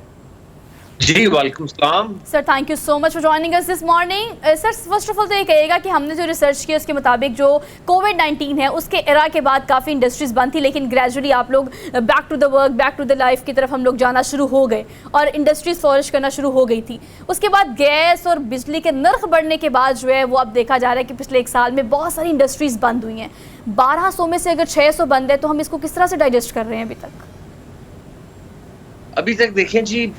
जी वालेकुम सलाम sir, thank you so much for joining us this morning. Sir first of all तो ये कहिएगा कि हमने जो रिसर्च किया उसके मुताबिक जो कोविड-19 है उसके एरा के बाद काफ़ी इंडस्ट्रीज़ बंद थी, लेकिन ग्रेजुअली आप लोग back to the work, back to the life की तरफ हम लोग जाना शुरू हो गए और इंडस्ट्रीज फ्लोरिश करना शुरू हो गई थी। उसके बाद गैस और बिजली के नर्ख बढ़ने के बाद जो है वो अब देखा जा रहा है कि पिछले 1 साल में बहुत सारी इंडस्ट्रीज़ बंद हुई हैं। 1200 में से अगर 600 बंद है तो हम इसको किस तरह से डाइजेस्ट कर रहे हैं अभी तक देखें जी,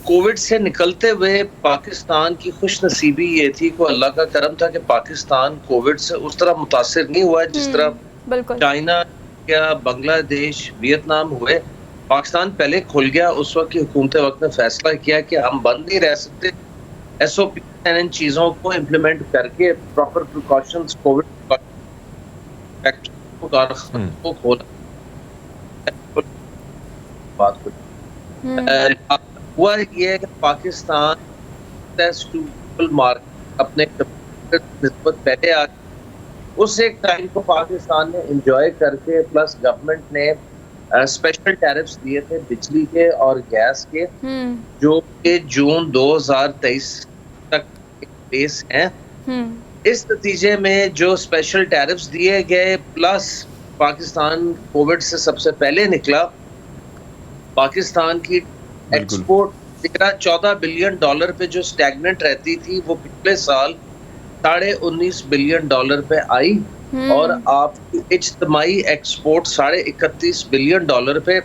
कोविड से निकलते हुए पाकिस्तान की खुशनसीबी ये थी को अल्लाह का करम था कि पाकिस्तान कोविड से उस तरह मुतासिर नहीं हुआ जिस तरह चाइना या बांग्लादेश, वियतनाम हुए। पाकिस्तान पहले खुल गया। उस वक्त की हुकूमत वक्त ने फैसला किया कि हम बंद नहीं रह सकते, SOP इन चीज़ों को इम्प्लीमेंट करके प्रॉपर प्रिकॉशंस कोविड को खोला। बात को हुआ ये कि पाकिस्तान मार्केट अपने निस्बत पहले आ, उस एक टाइम को पाकिस्तान ने एंजॉय करके, प्लस गवर्नमेंट ने स्पेशल टैरिफ्स दिए थे बिजली के और गैस के, जो कि जून 2023 तक बेस हैं। इस नतीजे में जो स्पेशल टैरिफ्स दिए गए, प्लस पाकिस्तान कोविड से सबसे पहले निकला, पाकिस्तान की एक्सपोर्ट $14 बिलियन पे जो स्टैग्नेंट रहती थी वो पिछले साल $19.5 बिलियन पे आई, और आपकी इज्तमाही एक्सपोर्ट $31.5 बिलियन पे।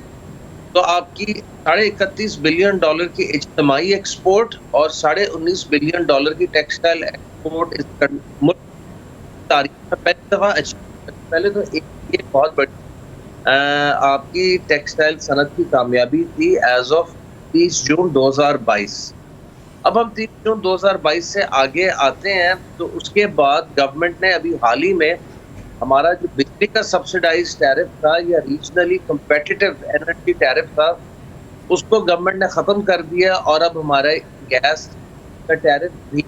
तो आपकी $31.5 बिलियन की इज्तमाही एक्सपोर्ट और $19.5 बिलियन की टेक्सटाइल एक्सपोर्ट इस तारीख में पहली दफा अचीव। पहले तो एक बहुत बड़ी आपकी टेक्सटाइल सनत की कामयाबी थी एज ऑफ 30 जून 2022। अब हम 30 जून 2022 से आगे आते हैं तो उसके बाद गवर्नमेंट ने अभी हाल ही में हमारा जो बिजली का सब्सिडाइज टैरिफ था या रीजनली कम्पिटिटिव एनर्जी टैरिफ था उसको गवर्नमेंट ने खत्म कर दिया और अब हमारे गैस का टैरिफ भी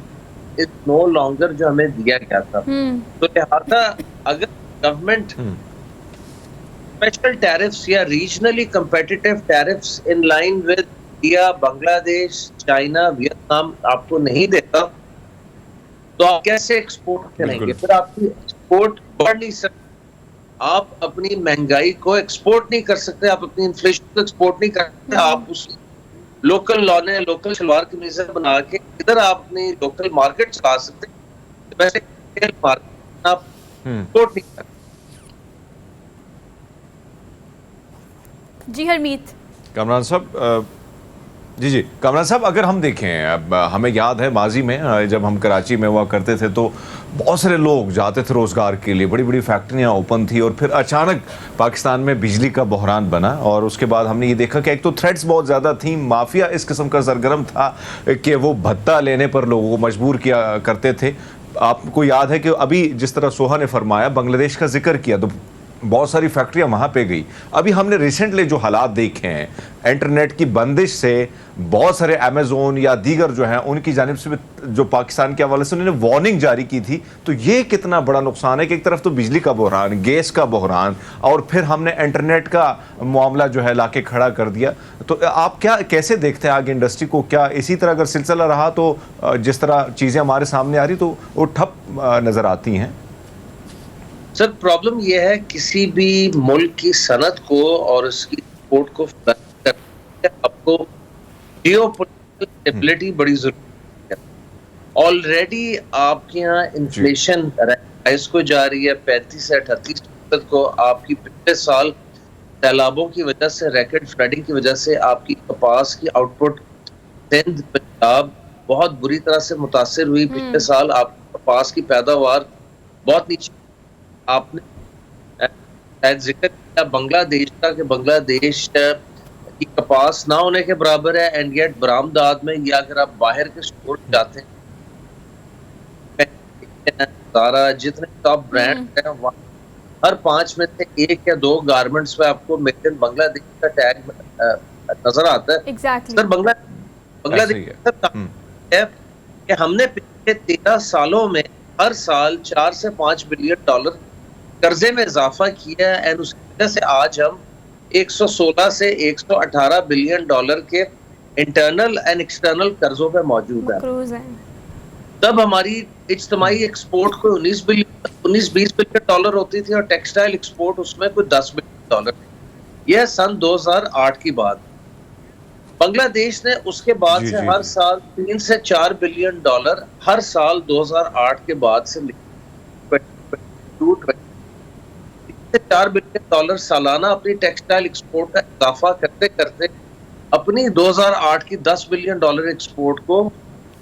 इज नो लॉन्गर जो हमें दिया गया था। तो लिहाजा अगर गवर्नमेंट स्पेशल टैरिफ्स या regionally competitive tariffs in line with India, Bangladesh, China, Vietnam आपको नहीं देता तो आप कैसे एक्सपोर्ट करेंगे? फिर आपकी एक्सपोर्ट बढ़ नहीं सकती, आप अपनी महंगाई को एक्सपोर्ट नहीं कर सकते, आप अपनी इन्फ्लेशन को एक्सपोर्ट नहीं कर सकते। आप उस लोकल लॉ ने लोकल सलवार कमीज बना के इधर आप अपनी लोकल मार्केट चला सकते, वैसे मार्केट आप एक्सपोर्ट नहीं कर सकते। जी हरमीत। कामरान साहब, जी कामरान साहब, अगर हम देखें, अब हमें याद है माजी में जब हम कराची में हुआ करते थे तो बहुत सारे लोग जाते थे रोज़गार के लिए, बड़ी बड़ी फैक्ट्रियां ओपन थी और फिर अचानक पाकिस्तान में बिजली का बहरान बना और उसके बाद हमने ये देखा कि एक तो थ्रेट्स बहुत ज़्यादा थी, माफिया इस किस्म का सरगर्म था कि वो भत्ता लेने पर लोगों को मजबूर किया करते थे। आपको याद है कि अभी जिस तरह सोहा ने फरमाया, बांग्लादेश का जिक्र किया, तो बहुत सारी फैक्ट्रियां वहां पे गई। अभी हमने रिसेंटली जो हालात देखे हैं, इंटरनेट की बंदिश से बहुत सारे अमेज़ोन या दीगर जो हैं उनकी जानिब से जो पाकिस्तान के हवाले से उन्होंने वार्निंग जारी की थी, तो ये कितना बड़ा नुकसान है कि एक तरफ तो बिजली का बहरान, गैस का बहरान और फिर हमने इंटरनेट का मामला जो है लाके खड़ा कर दिया। तो आप क्या कैसे देखते हैं आगे इंडस्ट्री को? क्या इसी तरह अगर सिलसिला रहा तो जिस तरह चीज़ें हमारे सामने आ रही तो वो ठप नज़र आती हैं? सर, प्रॉब्लम यह है किसी भी मुल्क की सनत को और उसकी एक्सपोर्ट को आपको जियोपॉलिटिकल स्टेबिलिटी बड़ी जरूरी है। ऑलरेडी आपके यहाँ इन्फ्लेशन राइज को जा रही है 35 से 38% को। आपकी पिछले साल सैलाबों की वजह से, रैकेट फ्लडिंग की वजह से आपकी कपास की आउटपुट सिंध, पंजाब बहुत बुरी तरह से मुतासिर हुई। पिछले साल आपकी कपास की पैदावार बहुत नीचे। आपने जिक्र किया बांग्लादेश का कि बांग्लादेश की कपास ना होने के बराबर है एंड येट बरामदात में, या अगर आप बाहर के स्टोर जाते हैं, सारा जितने टॉप ब्रांड हैं हर 5 में से 1 या 2 गारमेंट्स पे आपको मेड इन बांग्लादेश का टैग नजर आता है। Exactly. सर बांग्लादेश है कि हमने पिछले 13 सालों में हर साल 4 से 5 बिलियन डॉलर कर्जे में इजाफा किया है एंड उसकी वजह से आज हम 116 से 118 बिलियन डॉलर के इंटरनल एंड एक्सटर्नल कर्जों पे मौजूद है। तब हमारी इज्तिमाई एक्सपोर्ट को 19-20 बिलियन डॉलर होती थी और टेक्सटाइल एक्सपोर्ट उसमें कोई 10 बिलियन डॉलर। यह सन 2008 की बात। बांग्लादेश ने उसके बाद से हर साल 3 से 4 बिलियन डॉलर हर साल 2008 के बाद से 4 बिलियन डॉलर सालाना अपनी टेक्सटाइल एक्सपोर्ट का इजाफा करते करते अपनी 2008 की 10 बिलियन डॉलर एक्सपोर्ट को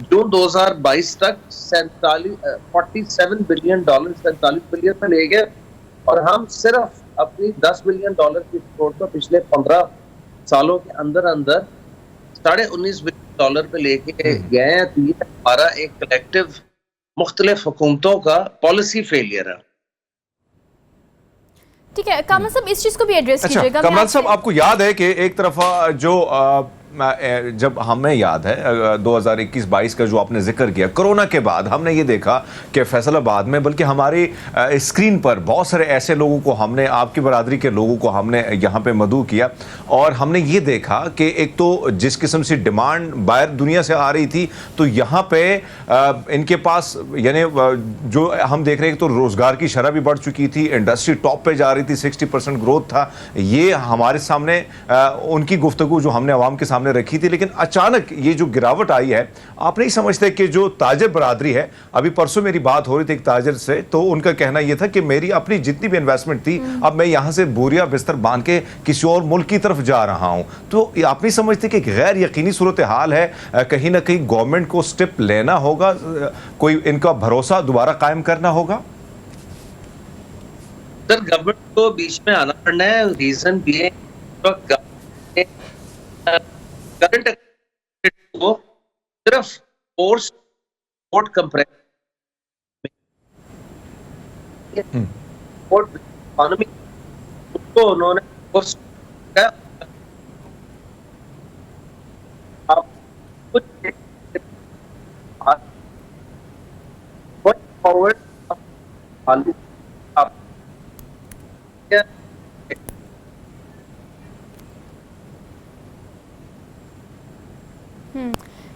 जून 2022 तक 47 बिलियन डॉलर 47 बिलियन पे ले गए और हम सिर्फ अपनी 10 बिलियन डॉलर की एक्सपोर्ट को पिछले 15 सालों के अंदर 19.5 बिलियन डॉलर पे लेके गए हैं। तो ये हमारा एक कलेक्टिव मुख्तलिफ हुकूमतों का पॉलिसी फेलियर है। ठीक है कामरान साहब, इस चीज को भी एड्रेस कीजिएगा। कामरान साहब, आपको याद है कि एक तरफा जो जब हमें याद है 2021-22 का जो आपने जिक्र किया, कोरोना के बाद हमने ये देखा कि फैसलाबाद में, बल्कि हमारी स्क्रीन पर बहुत सारे ऐसे लोगों को हमने, आपकी बरादरी के लोगों को हमने यहाँ पे मदऊ किया और हमने ये देखा कि एक तो जिस किस्म से डिमांड बाहर दुनिया से आ रही थी, तो यहाँ पे इनके पास यानी जो हम देख रहे हैं तो रोज़गार की शरह भी बढ़ चुकी थी, इंडस्ट्री टॉप पे जा रही थी, 60% ग्रोथ था। ये हमारे सामने उनकी गुफ्तगू जो हमने आवाम के सामने रखी थी, लेकिन अचानक ये जो गिरावट आई है, आप नहीं समझते कि जो ताजिर बरादरी है, अभी परसों मेरी बात हो रही थी एक ताजिर से, तो उनका कहना यह था कि मेरी अपनी जितनी भी इन्वेस्टमेंट थी, अब मैं यहां से बोरिया बिस्तर बांध के किसी और मुल्क की तरफ जा रहा हूं। तो आप नहीं समझते कि गैर यकीनी सूरत हाल है, कहीं ना कहीं गवर्नमेंट को स्टेप लेना होगा, कोई इनका भरोसा दोबारा कायम करना होगा? सर गवर्नमेंट को बीच में आना पड़ना है, रीजन भी है करंट को सिर्फ force port compress port economy उसको उन्होंने फोर्स आप कुछ फॉरवर्ड आप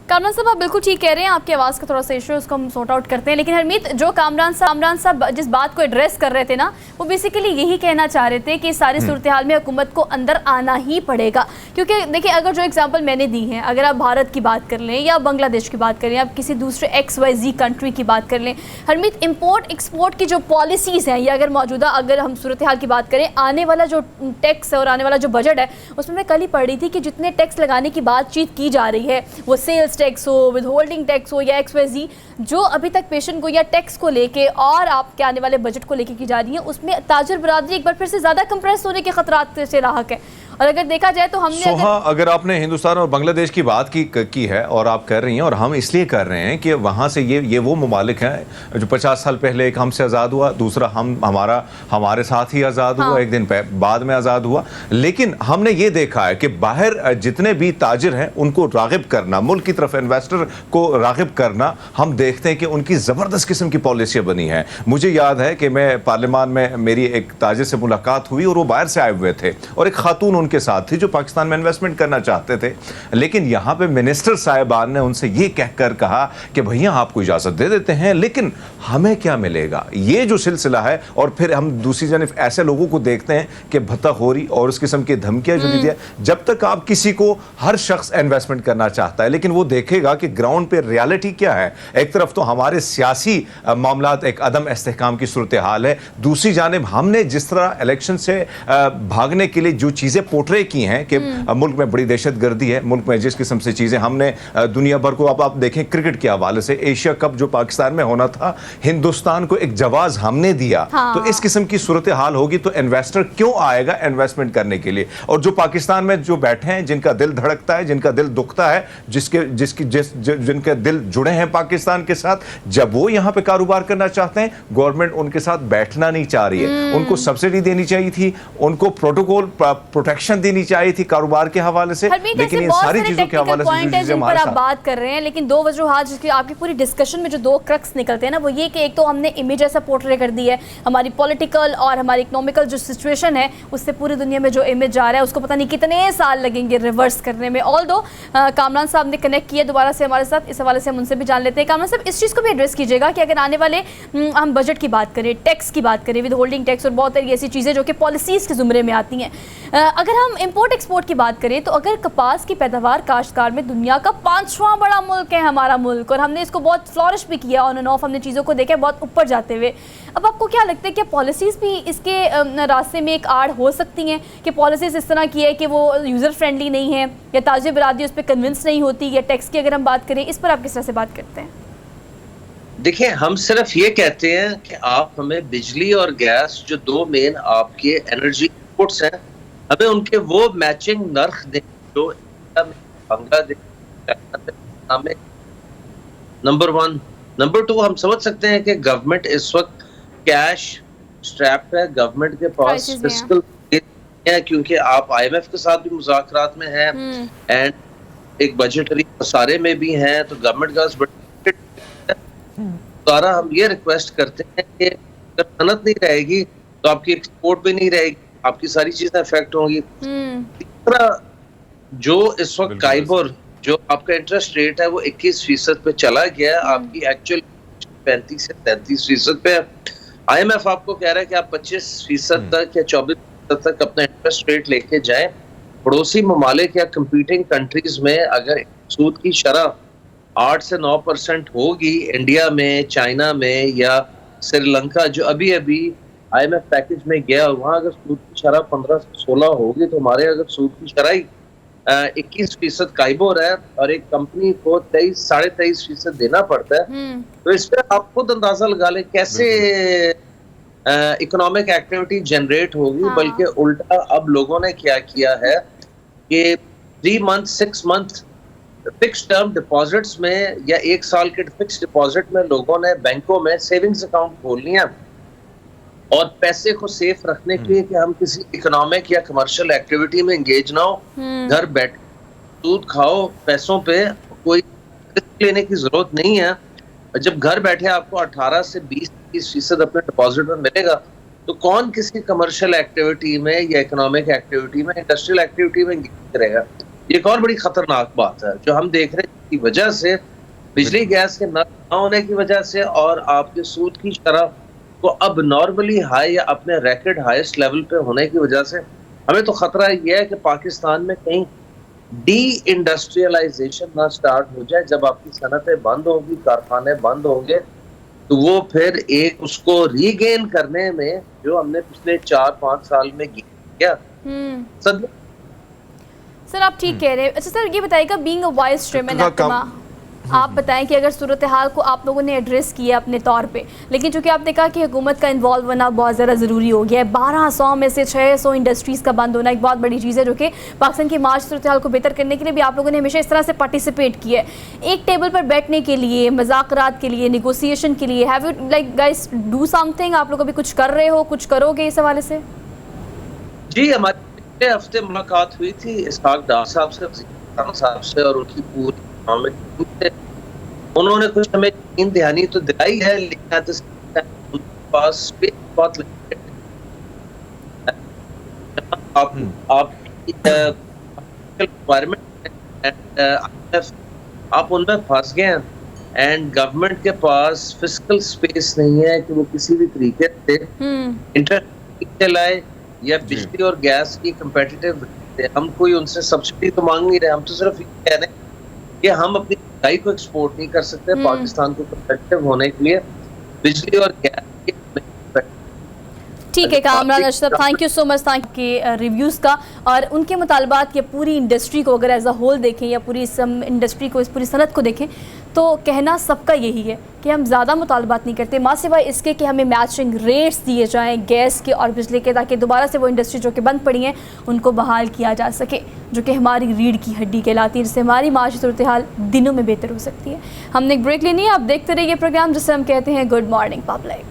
कामरान साहब आप बिल्कुल ठीक कह रहे हैं, आपकी आवाज़ का थोड़ा सा इशू है, उसको हम सॉर्ट आउट करते हैं। लेकिन हरमीत, जो कामरान साहब जिस बात को एड्रेस कर रहे थे ना, वो बेसिकली यही कहना चाह रहे थे कि सारी सूरत हाल में हुकूमत को अंदर आना ही पड़ेगा। क्योंकि देखिए, अगर जो एग्जांपल मैंने दी है, अगर आप भारत की बात कर लें या बांग्लादेश की बात करें, आप किसी दूसरे XYZ कंट्री की बात कर लें, हरमीत, इम्पोर्ट एक्सपोर्ट की जो पॉलिसीज़ हैं, या अगर मौजूदा अगर हम सूरत हाल की बात करें, आने वाला जो टैक्स है और आने वाला जो बजट है, उसमें मैं कल ही पढ़ रही थी कि जितने टैक्स लगाने की बातचीत की जा रही है, वो सेल्स टैक्स हो, विद होल्डिंग टैक्स हो या XYZ, जो अभी तक पेशेंट को या टैक्स को लेके और आपके आने वाले बजट को लेके की जा रही है, उसमें ताजर बरादरी एक बार फिर से ज़्यादा कंप्रेस होने के खतरात से राहक है। और अगर देखा जाए तो हमने अगर आपने हिंदुस्तान और बांग्लादेश की बात की है और आप कर रही हैं, और हम इसलिए कर रहे हैं कि वहाँ से ये वो ममालिक हैं जो 50 साल पहले एक हमसे आज़ाद हुआ, दूसरा हमारे साथ ही आज़ाद हुआ, एक दिन बाद में आज़ाद हुआ। लेकिन हमने ये देखा है कि बाहर जितने भी ताजिर हैं उनको राग़िब करना, मुल्क की तरफ इन्वेस्टर को राग़िब करना, हम देखते हैं कि उनकी ज़बरदस्त किस्म की पॉलिसियाँ बनी हैं। मुझे याद है कि मैं पार्लियामान में मेरी एक ताजिर से मुलाकात हुई और वो बाहर से आए हुए थे और एक खातून के साथ थी जो पाकिस्तान में इन्वेस्टमेंट करना चाहते थे। लेकिन यहां पे मिनिस्टर साहिबान ने उनसे ये कहकर कहा कि भैया आपको इजाजत दे देते हैं, लेकिन हमें क्या मिलेगा, ये जो सिलसिला है। और फिर हम दूसरी जानिब ऐसे लोगों को देखते हैं कि भत्ताखोरी और उस किस्म की धमकियां जो दी है। जब तक आप किसी को, हर शख्स इन्वेस्टमेंट करना चाहता है, लेकिन वो देखेगा कि ग्राउंड पे रियलिटी क्या है। एक तरफ तो हमारे सियासी मामलात एक अदम इस्तेहकाम की सूरत हाल है, दूसरी जानिब हमने जिस तरह इलेक्शन से भागने के लिए जो चीजें पोर्ट्रे की हैं कि मुल्क में बड़ी दहशतगर्दी है, मुल्क में जिस किस्म से चीजें हमने दुनिया भर को, आप देखें क्रिकेट के हवाले से एशिया कप जो पाकिस्तान में होना था, हिंदुस्तान को एक जवाज हमने दिया। तो इस किस्म की सूरत हाल होगी तो इन्वेस्टर क्यों आएगा इन्वेस्टमेंट करने के लिए। और जो पाकिस्तान में जो बैठे हैं, जिनका दिल धड़कता है, जिनका दिल दुखता है, जिनके दिल जुड़े हैं पाकिस्तान के साथ, जब वो यहाँ पे कारोबार करना चाहते हैं, गवर्नमेंट उनके साथ बैठना नहीं चाह रही है। उनको सब्सिडी देनी चाहिए थी, उनको प्रोटोकॉल प्रोटेक्शन देनी चाहिए थी कारोबार के हवाले से, लेकिन इन सारी चीजों के हवाले से जिन पर आप बात कर रहे हैं। लेकिन दो वजूहात जिसकी आपकी पूरी डिस्कशन में जो दो क्रक्स निकलते हैं ना, वो ये कि एक तो हमने इमेज ऐसा पोर्ट्रे कर दी है, हमारी पॉलिटिकल और हमारी इकोनॉमिकल जो सिचुएशन है उससे पूरी दुनिया में जो इमेज आ रहा है उसको पता नहीं कितने साल लगेंगे रिवर्स करने में। ऑल दो कामरान साहब ने कनेक्ट किया दोबारा से हमारे साथ, इस हवाले से हम उनसे भी जान लेते हैं। कामरान साहब, इस चीज़ को भी एड्रेस कीजिएगा कि अगर आने वाले हम बजट की बात करें, टैक्स की बात करें, विद होल्डिंग टैक्स और बहुत सारी ऐसी चीज़ें जो कि पॉलिसीज़ के ज़ुमरे में आती हैं, अगर हम इंपोर्ट एक्सपोर्ट की बात करें तो अगर कपास की पैदावार काश्तकार में दुनिया का 5वां बड़ा मुल्क है हमारा मुल्क, और हमने इसको बहुत फ्लॉरिश भी किया, ऑन एंड ऑफ हमने चीज़ों को देखा बहुत ऊपर जाते हुए। अब आपको क्या लगता है कि पॉलिसीज़ भी इसके रास्ते में एक आड़ हो सकती हैं कि पॉलिसीज़ इस तरह की है कि वो यूज़र फ्रेंडली नहीं है या ताजिर बरादरी उस पर कन्विंस नहीं होती, या टैक्स की अगर हम बात करें, इस पर आप किस तरह से बात करते हैं? देखिए, हम सिर्फ ये कहते हैं कि आप हमें बिजली और गैस, जो दो मेन आपके एनर्जी इनपुट्स हैं, हमें उनके वो मैचिंग नर्ख दें जो बांग्लादेश में नंबर 1। नंबर 2, हम समझ सकते हैं कि गवर्नमेंट इस वक्त कैश स्ट्रैप्ड है, गवर्नमेंट के पास फिस्कल है, क्योंकि आप IMF के साथ भी मुज़ाकरात में हैं एंड एक बजटरी मसारे में भी हैं, तो गवर्नमेंट का सारा हम ये रिक्वेस्ट करते हैं कि अगर सनत नहीं रहेगी तो आपकी एक्सपोर्ट भी नहीं रहेगी, आपकी सारी चीजें इफेक्ट होंगी। तीसरा, जो इस वक्त काइबर जो आपका इंटरेस्ट रेट है वो 21% पे चला गया है, आपकी एक्चुअल 35 से 33% पे। IMF आपको कह रहा है कि आप 25% तक या 24% तक अपना इंटरेस्ट रेट लेके जाएं। पड़ोसी ममालिक या कंपीटिंग कंट्रीज में अगर सूद की शरह 8 से 9% होगी, इंडिया में, चाइना में या श्रीलंका जो अभी अभी IMF पैकेज में गया, और वहाँ अगर सूद की शरह 15 से 16 होगी, तो हमारे अगर सूद की शरह 21% काइबोर है और एक कंपनी को 23-23.5% देना पड़ता है, तो इस पर आप खुद अंदाजा लगा लें कैसे इकोनॉमिक एक्टिविटी जनरेट होगी, हाँ। बल्कि उल्टा अब लोगों ने क्या किया है कि 3 month 6 month fix term deposits में या 1 साल के फिक्स डिपॉजिट में लोगों ने बैंकों में सेविंग्स अकाउंट खोल लिया और पैसे को सेफ रखने के लिए कि हम किसी इकोनॉमिक या कमर्शियल एक्टिविटी में एंगेज ना हो, घर बैठ दूध खाओ, पैसों पे कोई रिस्क लेने की जरूरत नहीं है। जब घर बैठे आपको 18 से 20-30% अपने डिपॉजिट में मिलेगा, तो कौन किसी कमर्शियल एक्टिविटी में या इकोनॉमिक एक्टिविटी में, इंडस्ट्रियल एक्टिविटी में एंगेज करेगा। ये एक और बड़ी खतरनाक बात है जो हम देख रहे हैं, की वजह से बिजली गैस के न होने की वजह से और आपके सूद की शरह को अब नॉर्मली हाई या अपने रैकेट हाईएस्ट लेवल पे होने की वजह से हमें तो खतरा ये है कि पाकिस्तान में कहीं डी इंडस्ट्रियलाइजेशन ना स्टार्ट हो जाए। जब आपकी सनतें बंद होगी, कारखाने बंद होंगे, तो वो फिर एक उसको रीगेन करने में जो हमने पिछले 4-5 साल में किया सद। सर आप ठीक कह रहे हैं। अच्छा सर ये बताइएगा, बीइंग अ वाइस चेयरमैन आप बताएं कि अगर सूरत हाल को आप लोगों ने एड्रेस किया अपने तौर पे, लेकिन चूंकि आपने कहा कि हुकूमत का इन्वॉल्व होना बहुत ज़्यादा ज़रूरी हो गया है, 1200 में से 600 इंडस्ट्रीज़ का बंद होना एक बहुत बड़ी चीज़ है जो कि पाकिस्तान की मार्च सूरत हाल को बेहतर करने के लिए भी आप लोगों ने हमेशा इस तरह से पार्टिसिपेट किया है। एक टेबल पर बैठने के लिए, मुज़ाकरात के लिए, निगोसिएशन के लिए, have you like guys do something? आप लोग अभी कुछ कर रहे हो, कुछ करोगे इस हवाले से? जी, हमारे पिछले हफ्ते मुलाकात हुई थी इसहाक डार साहब से और उनकी पूरी उन्होंने कुछ हमें यकीन दहानी तो दिलाई है, लेकिन उनके पास स्पेस बहुत लिमिटेड है। आप उनमें फंस गए हैं एंड गवर्नमेंट के पास फिस्कल स्पेस नहीं है कि वो किसी भी तरीके से इंटरनेट लाए या बिजली और गैस की कंपेटिटिव। हम कोई उनसे सब्सिडी तो मांग नहीं रहे, हम तो सिर्फ ये कह रहे हैं कि हम अपनी इकाई को एक्सपोर्ट नहीं कर सकते। पाकिस्तान को कंपेटिटिव होने के लिए बिजली और गैस ठीक है Kamran Ashraf, thank you so much thank के रिव्यूज़ का। और उनके मुतालबात या पूरी इंडस्ट्री को अगर एज अ होल देखें या पूरी इंडस्ट्री को, इस पूरी सनत को देखें, तो कहना सबका यही है कि हम ज़्यादा मुतालबात नहीं करते, माँ सिवाय इसके कि हमें मैचिंग रेट्स दिए जाएँ गैस के और बिजली के, ताकि दोबारा से वो इंडस्ट्री जो कि बंद पड़ी हैं उनको बहाल किया जा सके, जो कि हमारी रीढ़ की हड्डी कहलाती है, जिससे हमारी माशी सूरत हाल दिनों में बेहतर हो सकती है। हमने एक ब्रेक लेनी है, आप देखते रहिए प्रोग्राम जिसे हम कहते हैं good morning public.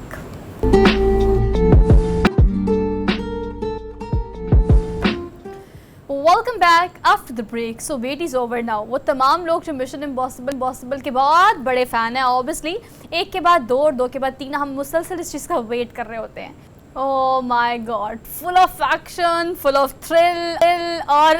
Welcome back after the break. So wait is over now. वो तमाम लोग जो मिशन इम्पॉसिबल के बहुत बड़े फ़ैन हैं, ऑब्वियसली एक के बाद 2 और 2 के बाद 3 हम मुसलसल इस चीज़ का वेट कर रहे होते हैं। Oh my God, full of action, full of thrill. और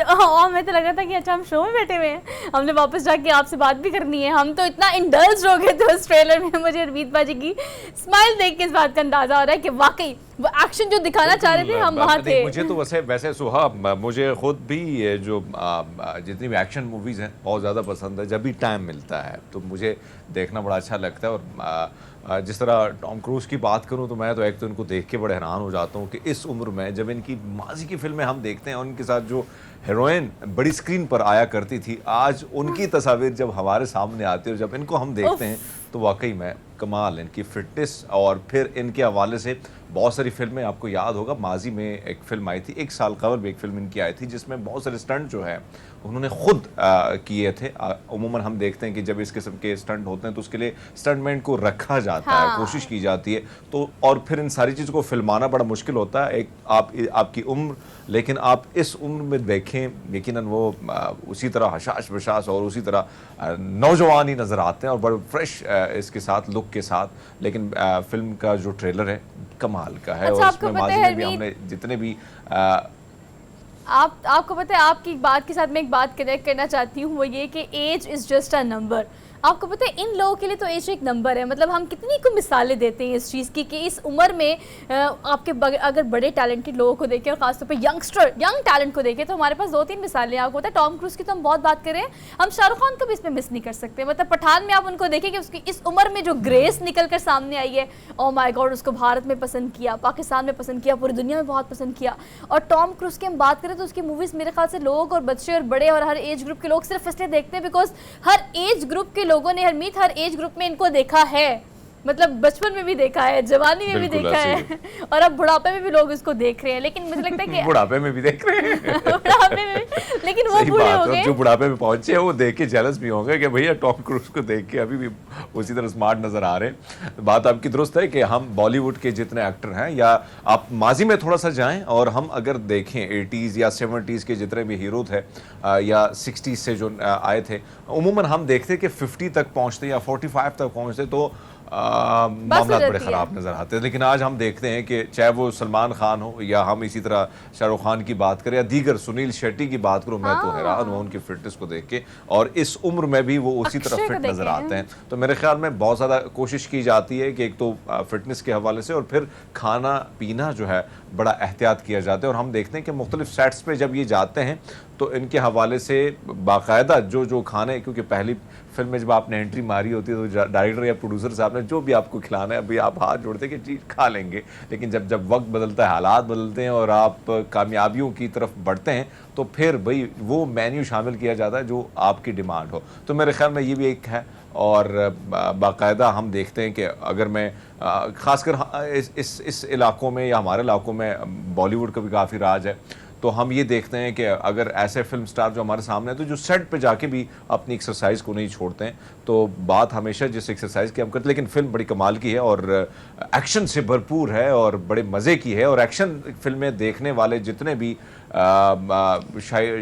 मैं तो लग रहा था कि अच्छा हम शो में बैठे हुए हैं, हमने वापस जाके आपसे बात भी करनी है। हम तो इतना इंडल्ज हो गए थे उस ट्रेलर में, मुझे अरमीत बाजी की स्माइल देख के इस बात का अंदाज़ा हो रहा है कि वाकई वो एक्शन जो दिखाना चाह रहे थे हम वहाँ थे। मुझे तो वैसे सुहा, मुझे खुद भी ये जो जितनी भी एक्शन मूवीज़ हैं बहुत ज़्यादा पसंद है। जब भी टाइम मिलता है तो मुझे देखना बड़ा अच्छा लगता है। और जिस तरह टॉम क्रूज़ की बात करूं तो मैं तो एक तो इनको देख के बड़े हैरान हो जाता हूं कि इस उम्र में जब इनकी माजी की फिल्में हम देखते हैं और उनके साथ जो हीरोइन बड़ी स्क्रीन पर आया करती थी, आज उनकी तस्वीर जब हमारे सामने आती है और जब इनको हम देखते हैं तो वाकई में कमाल इनकी फिटनेस। और फिर इनके हवाले से बहुत सारी फिल्में, आपको याद होगा माजी में एक फिल्म आई थी, 1 साल कबल भी एक फिल्म इनकी आई थी जिसमें बहुत सारे स्टंट जो है उन्होंने खुद किए थे। उमूमन हम देखते हैं कि जब इस किस्म के स्टंट होते हैं तो उसके लिए स्टंटमैन को रखा जाता है, कोशिश की जाती है, तो और फिर इन सारी चीज़ों को फिल्माना बड़ा मुश्किल होता है। एक आपकी उम्र, लेकिन आप इस उम्र में देखें यकीनन वो उसी तरह हशाश बशाश और उसी तरह नौजवान ही नज़र आते हैं और बड़े फ्रेश इसके साथ लुक के साथ। लेकिन फिल्म का जो ट्रेलर है कमाल का है। अच्छा, और इसमें माजी में भी हमने जितने भी आपको पता है, आपकी बात के साथ मैं एक बात कनेक्ट करना चाहती हूँ, वो ये कि age is just a number. आपको पता है इन लोगों के लिए तो एज एक नंबर है। मतलब हम कितनी को मिसालें देते हैं इस चीज़ की कि इस उम्र में आपके अगर बड़े टैलेंटेड लोगों को देखें और ख़ासतौर पे यंग टैलेंट को देखें तो हमारे पास 2-3 मिसालें। आपको पता है टॉम क्रूज़ की तो हम बहुत बात करें, हम शाहरुख खान को भी इसमें मिस नहीं कर सकते। मतलब पठान में आप उनको देखें कि उसकी इस उम्र में जो ग्रेस निकल कर सामने आई है, ओह माय गॉड, उसको भारत में पसंद किया, पाकिस्तान में पसंद किया, पूरी दुनिया में बहुत पसंद किया। और टॉम क्रूज़ की हम बात करें तो उसकी मूवीज़ मेरे ख्याल से लोग और बच्चे और बड़े और हर एज ग्रुप के लोग सिर्फ इसलिए देखते हैं बिकॉज हर एज ग्रुप के लोगों ने, हर एज ग्रुप में इनको देखा है। मतलब बचपन में भी देखा है, जवानी में भी बिल्कुल देखा ऐसे है और अब बुढ़ापे में भी लोग इसको देख रहे हैं, लेकिन मुझे लगता है कि बुढ़ापे में भी देख रहे हैं। बुढ़ापे में भी, लेकिन वो सही बूढ़े बात हो है, गए। जो बुढ़ापे में पहुंचे हैं वो देख के जेलस भी होंगे कि भैया टॉम क्रूज को देख के अभी भी उसी तरह स्मार्ट नजर आ रहे हैं। बात आपकी दुरुस्त है कि हम बॉलीवुड के जितने एक्टर हैं, या आप माजी में थोड़ा सा जाएं और हम अगर देखें 80s या 70s के जितने भी हीरो थे या 60s से जो आए थे, उमूमन हम देखते कि 50 तक पहुंचते या 45 तक पहुंचते तो मामला बड़े जाती है। ख़राब नज़र आते हैं। लेकिन आज हम देखते हैं कि चाहे वो सलमान खान हो या हम इसी तरह शाहरुख खान की बात करें या दीगर सुनील शेट्टी की बात करूं, मैं तो हैरान हूं उनकी फिटनेस को देख के, और इस उम्र में भी वो उसी तरह अक्षय को फिट नज़र देखें। आते हैं। तो मेरे ख्याल में बहुत ज़्यादा कोशिश की जाती है कि एक तो फिटनेस के हवाले से और फिर खाना पीना जो है बड़ा एहतियात किया जाता है। और हम देखते हैं कि मुख्तलिफ सेट्स पे जब ये जाते हैं तो इनके हवाले से बाकायदा जो जो खाने, क्योंकि पहली फिल्म में जब आपने एंट्री मारी होती है तो डायरेक्टर या प्रोड्यूसर साहब ने जो भी आपको खिलाना है अभी आप हाथ जोड़ते हैं कि चीज़ खा लेंगे। लेकिन जब जब वक्त बदलता है, हालात बदलते हैं और आप कामयाबियों की तरफ बढ़ते हैं तो फिर भाई वो मेन्यू शामिल किया जाता है जो आपकी डिमांड हो। तो मेरे ख्याल में ये भी एक है। और बाकायदा हम देखते हैं कि अगर मैं ख़ासकर इस इलाकों में या हमारे इलाकों में बॉलीवुड का भी काफ़ी राज है, तो हम ये देखते हैं कि अगर ऐसे फिल्म स्टार जो हमारे सामने हैं तो जो सेट पे जाके भी अपनी एक्सरसाइज को नहीं छोड़ते हैं। तो बात हमेशा जिस एक्सरसाइज की हम करते हैं, लेकिन फिल्म बड़ी कमाल की है और एक्शन से भरपूर है और बड़े मज़े की है। और एक्शन फिल्में देखने वाले जितने भी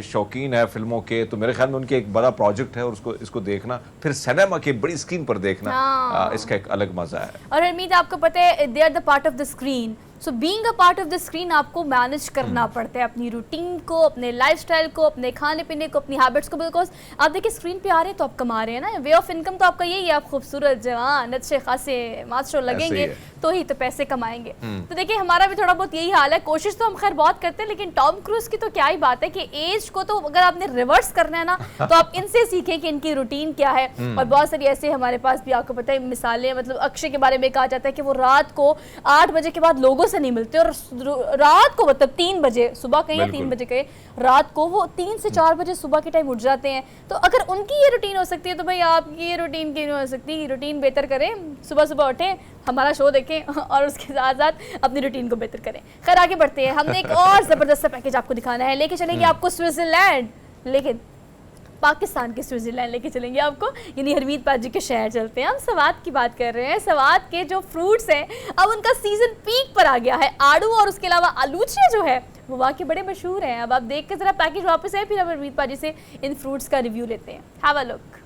शौकीन है फिल्मों के, तो मेरे ख्याल में उनके एक बड़ा प्रोजेक्ट है और इसको देखना फिर सिनेमा के बड़ी स्क्रीन पर देखना, इसका एक अलग मज़ा है। और हरमीत, आपको पता है they are the part of the screen, so being a part of the screen आपको मैनेज करना पड़ता है अपनी रूटीन को, अपने लाइफस्टाइल को, अपने खाने पीने को, अपनी हैबिट्स को। बिकॉज आप देखिए स्क्रीन पे आ रहे हैं तो आप कमा रहे हैं ना, वे ऑफ इनकम तो आपका यही है, आप खूबसूरत जवान अच्छे खासे मास्टर लगेंगे तो ही तो पैसे कमाएंगे। तो देखिए हमारा भी थोड़ा बहुत यही हाल है। कोशिश तो हम खैर बहुत करते हैं, लेकिन टॉम क्रूज की तो क्या ही बात है कि एज को तो अगर आपने रिवर्स करना है ना तो आप इनसे सीखें कि इनकी रूटीन क्या है। और बहुत सारी ऐसे हमारे पास भी आपको पता है मिसालें, मतलब अक्षय के बारे में कहा जाता है कि वो रात को 8 बजे के बाद लोगों से नहीं मिलते और रात को मतलब 3 बजे सुबह कहीं या 3 बजे कहीं रात को वो 3 से 4 बजे सुबह के टाइम उठ जाते हैं। तो अगर उनकी ये रूटीन हो सकती है तो भाई आपकी ये रूटीन क्यों नहीं हो सकती? रूटीन बेहतर करें, सुबह सुबह उठें, हमारा शो देखें और उसके साथ साथ अपनी रूटीन को बेहतर करें। खैर आगे बढ़ते हैं, हमने एक और ज़बरदस्त सा पैकेज आपको दिखाना है, लेके चलेंगे आपको स्विट्ज़रलैंड, लेकिन पाकिस्तान के स्विट्ज़रलैंड लेके चलेंगे आपको, यानी हरमीत पाजी के शहर चलते हैं। हम सवात की बात कर रहे हैं। सवात के जो फ्रूट्स हैं अब उनका सीजन पीक पर आ गया है। आड़ू और उसके अलावा आलूचे जो है वो वहाँ के बड़े मशहूर हैं। अब आप देख के ज़रा पैकेज वापस है, फिर हम हरमीत पाजी से इन फ्रूट्स का रिव्यू लेते हैं। Have a look.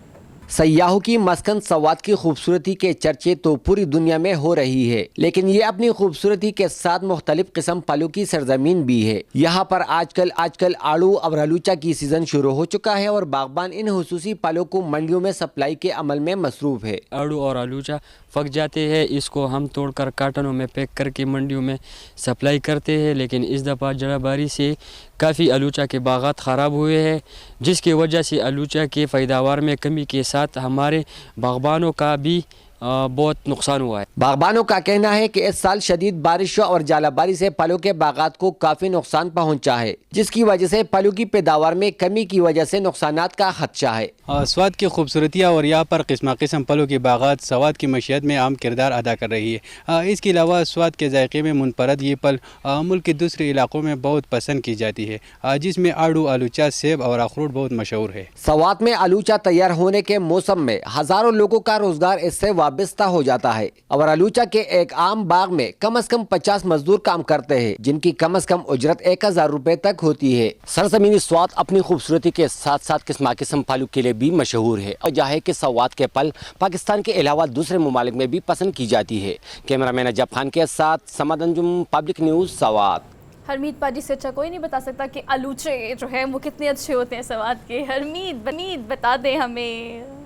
सयाहों की मस्कन सवात की खूबसूरती के चर्चे तो पूरी दुनिया में हो रही है, लेकिन ये अपनी खूबसूरती के साथ मुख्तलिफ किस्म फलों की सरजमीन भी है। यहाँ पर आजकल आड़ू और आलूचा की सीजन शुरू हो चुका है और बागबान इन हुसूसी फलों को मंडियों में सप्लाई के अमल में मसरूफ है। आड़ू और आलूचा पक जाते हैं, इसको हम तोड़कर कार्टनों में पैक करके मंडियों में सप्लाई करते हैं। लेकिन इस दफ़ा जड़ाबारी से काफ़ी आलूचा के बागात ख़राब हुए हैं, जिसकी वजह से आलूचा के पैदावार में कमी के साथ हमारे बागबानों का भी बहुत नुकसान हुआ है। बागबानों का कहना है कि इस साल शदीद बारिशों और जालाबारी से फलों के बागात को काफ़ी नुकसान पहुंचा है, जिसकी वजह से फलों की पैदावार में कमी की वजह से नुकसानात का खदशा है। स्वाद की खूबसूरतियाँ और यहाँ पर किस्म किस्म फलों की बागात स्वाद की मशीयत में अहम किरदार अदा कर रही है। इसके अलावा स्वाद के जायके में मुनफरद ये फल मुल्क के दूसरे इलाकों में बहुत पसंद की जाती है, जिसमें आड़ू, आलूचा, सेब और अखरोट बहुत मशहूर है। सवात में आलूचा तैयार होने के मौसम में हज़ारों लोगों का रोजगार इससे वाबस्ता हो जाता है और आलूचा के एक आम बाग में कम से कम 50 मजदूर काम करते हैं, जिनकी कम से कम उजरत 1000 रुपए तक होती है। सरजमीनी स्वाद अपनी खूबसूरती के साथ साथ किस्म किस्म फलों के लिए भी मशहूर है और यह है कि सवात के फल पाकिस्तान के अलावा दूसरे ममालिक में भी पसंद की जाती है। कैमरामैन अजब खान के साथ समद अंजुम, पब्लिक न्यूज़, सवात। हरमीत पाजी से अच्छा कोई नहीं बता सकता कि आलूचे जो है वो कितने अच्छे होते हैं सवात के। हरमीत बता दे हमें।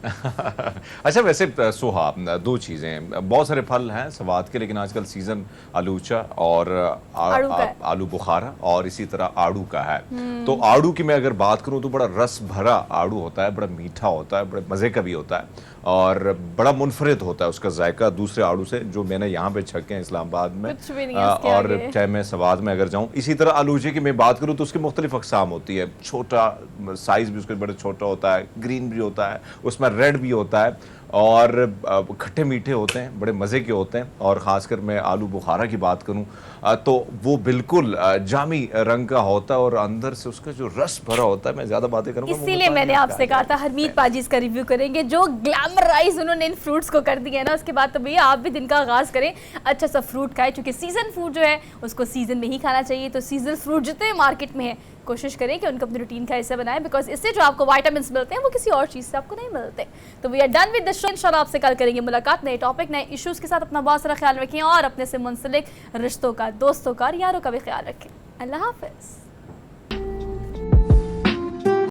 अच्छा, वैसे सोहा, दो चीज़ें, बहुत सारे फल हैं सवात के, लेकिन आजकल सीज़न आलूचा और आलू बुखारा और इसी तरह आड़ू का है। तो आड़ू की मैं अगर बात करूं तो बड़ा रस भरा आड़ू होता है, बड़ा मीठा होता है, बड़े मज़े का भी होता है और बड़ा मुनफरिद होता है उसका जायका दूसरे आड़ू से जो मैंने यहाँ पे छके हैं इस्लामाबाद में, और चाहे मैं सवात में अगर जाऊँ। इसी तरह आलूचे की मैं बात करूँ तो उसकी मुख्तलिफ अक़साम होती है। छोटा साइज़ भी उसका बड़ा छोटा होता है, ग्रीन भी होता है, उसमें रेड भी होता है और खट्टे मीठे होते हैं, बड़े मज़े के होते हैं। और ख़ासकर मैं आलू बुखारा की बात करूं तो वो बिल्कुल जामी रंग का होता है और अंदर से उसका जो रस भरा होता है। मैं ज़्यादा बातें करूंगा, इसीलिए मैंने आपसे कहा था हरमीत पाजी इसका रिव्यू करेंगे, जो ग्लैमराइज उन्होंने इन फ्रूट्स को कर दिया है ना। उसके बाद तो भैया आप भी दिन का आगाज़ करें, अच्छा सा फ्रूट खाएं, क्योंकि सीज़न फूड जो है उसको सीज़न में ही खाना चाहिए। तो सीजनल फ्रूट जितने मार्केट में है कोशिश करें कि उनको अपनी रूटीन का हिस्सा बनाएं, बिकॉज इससे जो आपको विटामिन्स मिलते हैं वो किसी और चीज़ से आपको नहीं मिलते। तो we are done with the show. इंशाल्लाह आपसे कल करेंगे मुलाकात नए टॉपिक नए इश्यूज़ के साथ। अपना बहुत सारा ख्याल रखें और अपने से मुंसलिक रिश्तों का, दोस्तों का और यारों का भी ख्याल रखें। अल्लाह हाफ़िज़।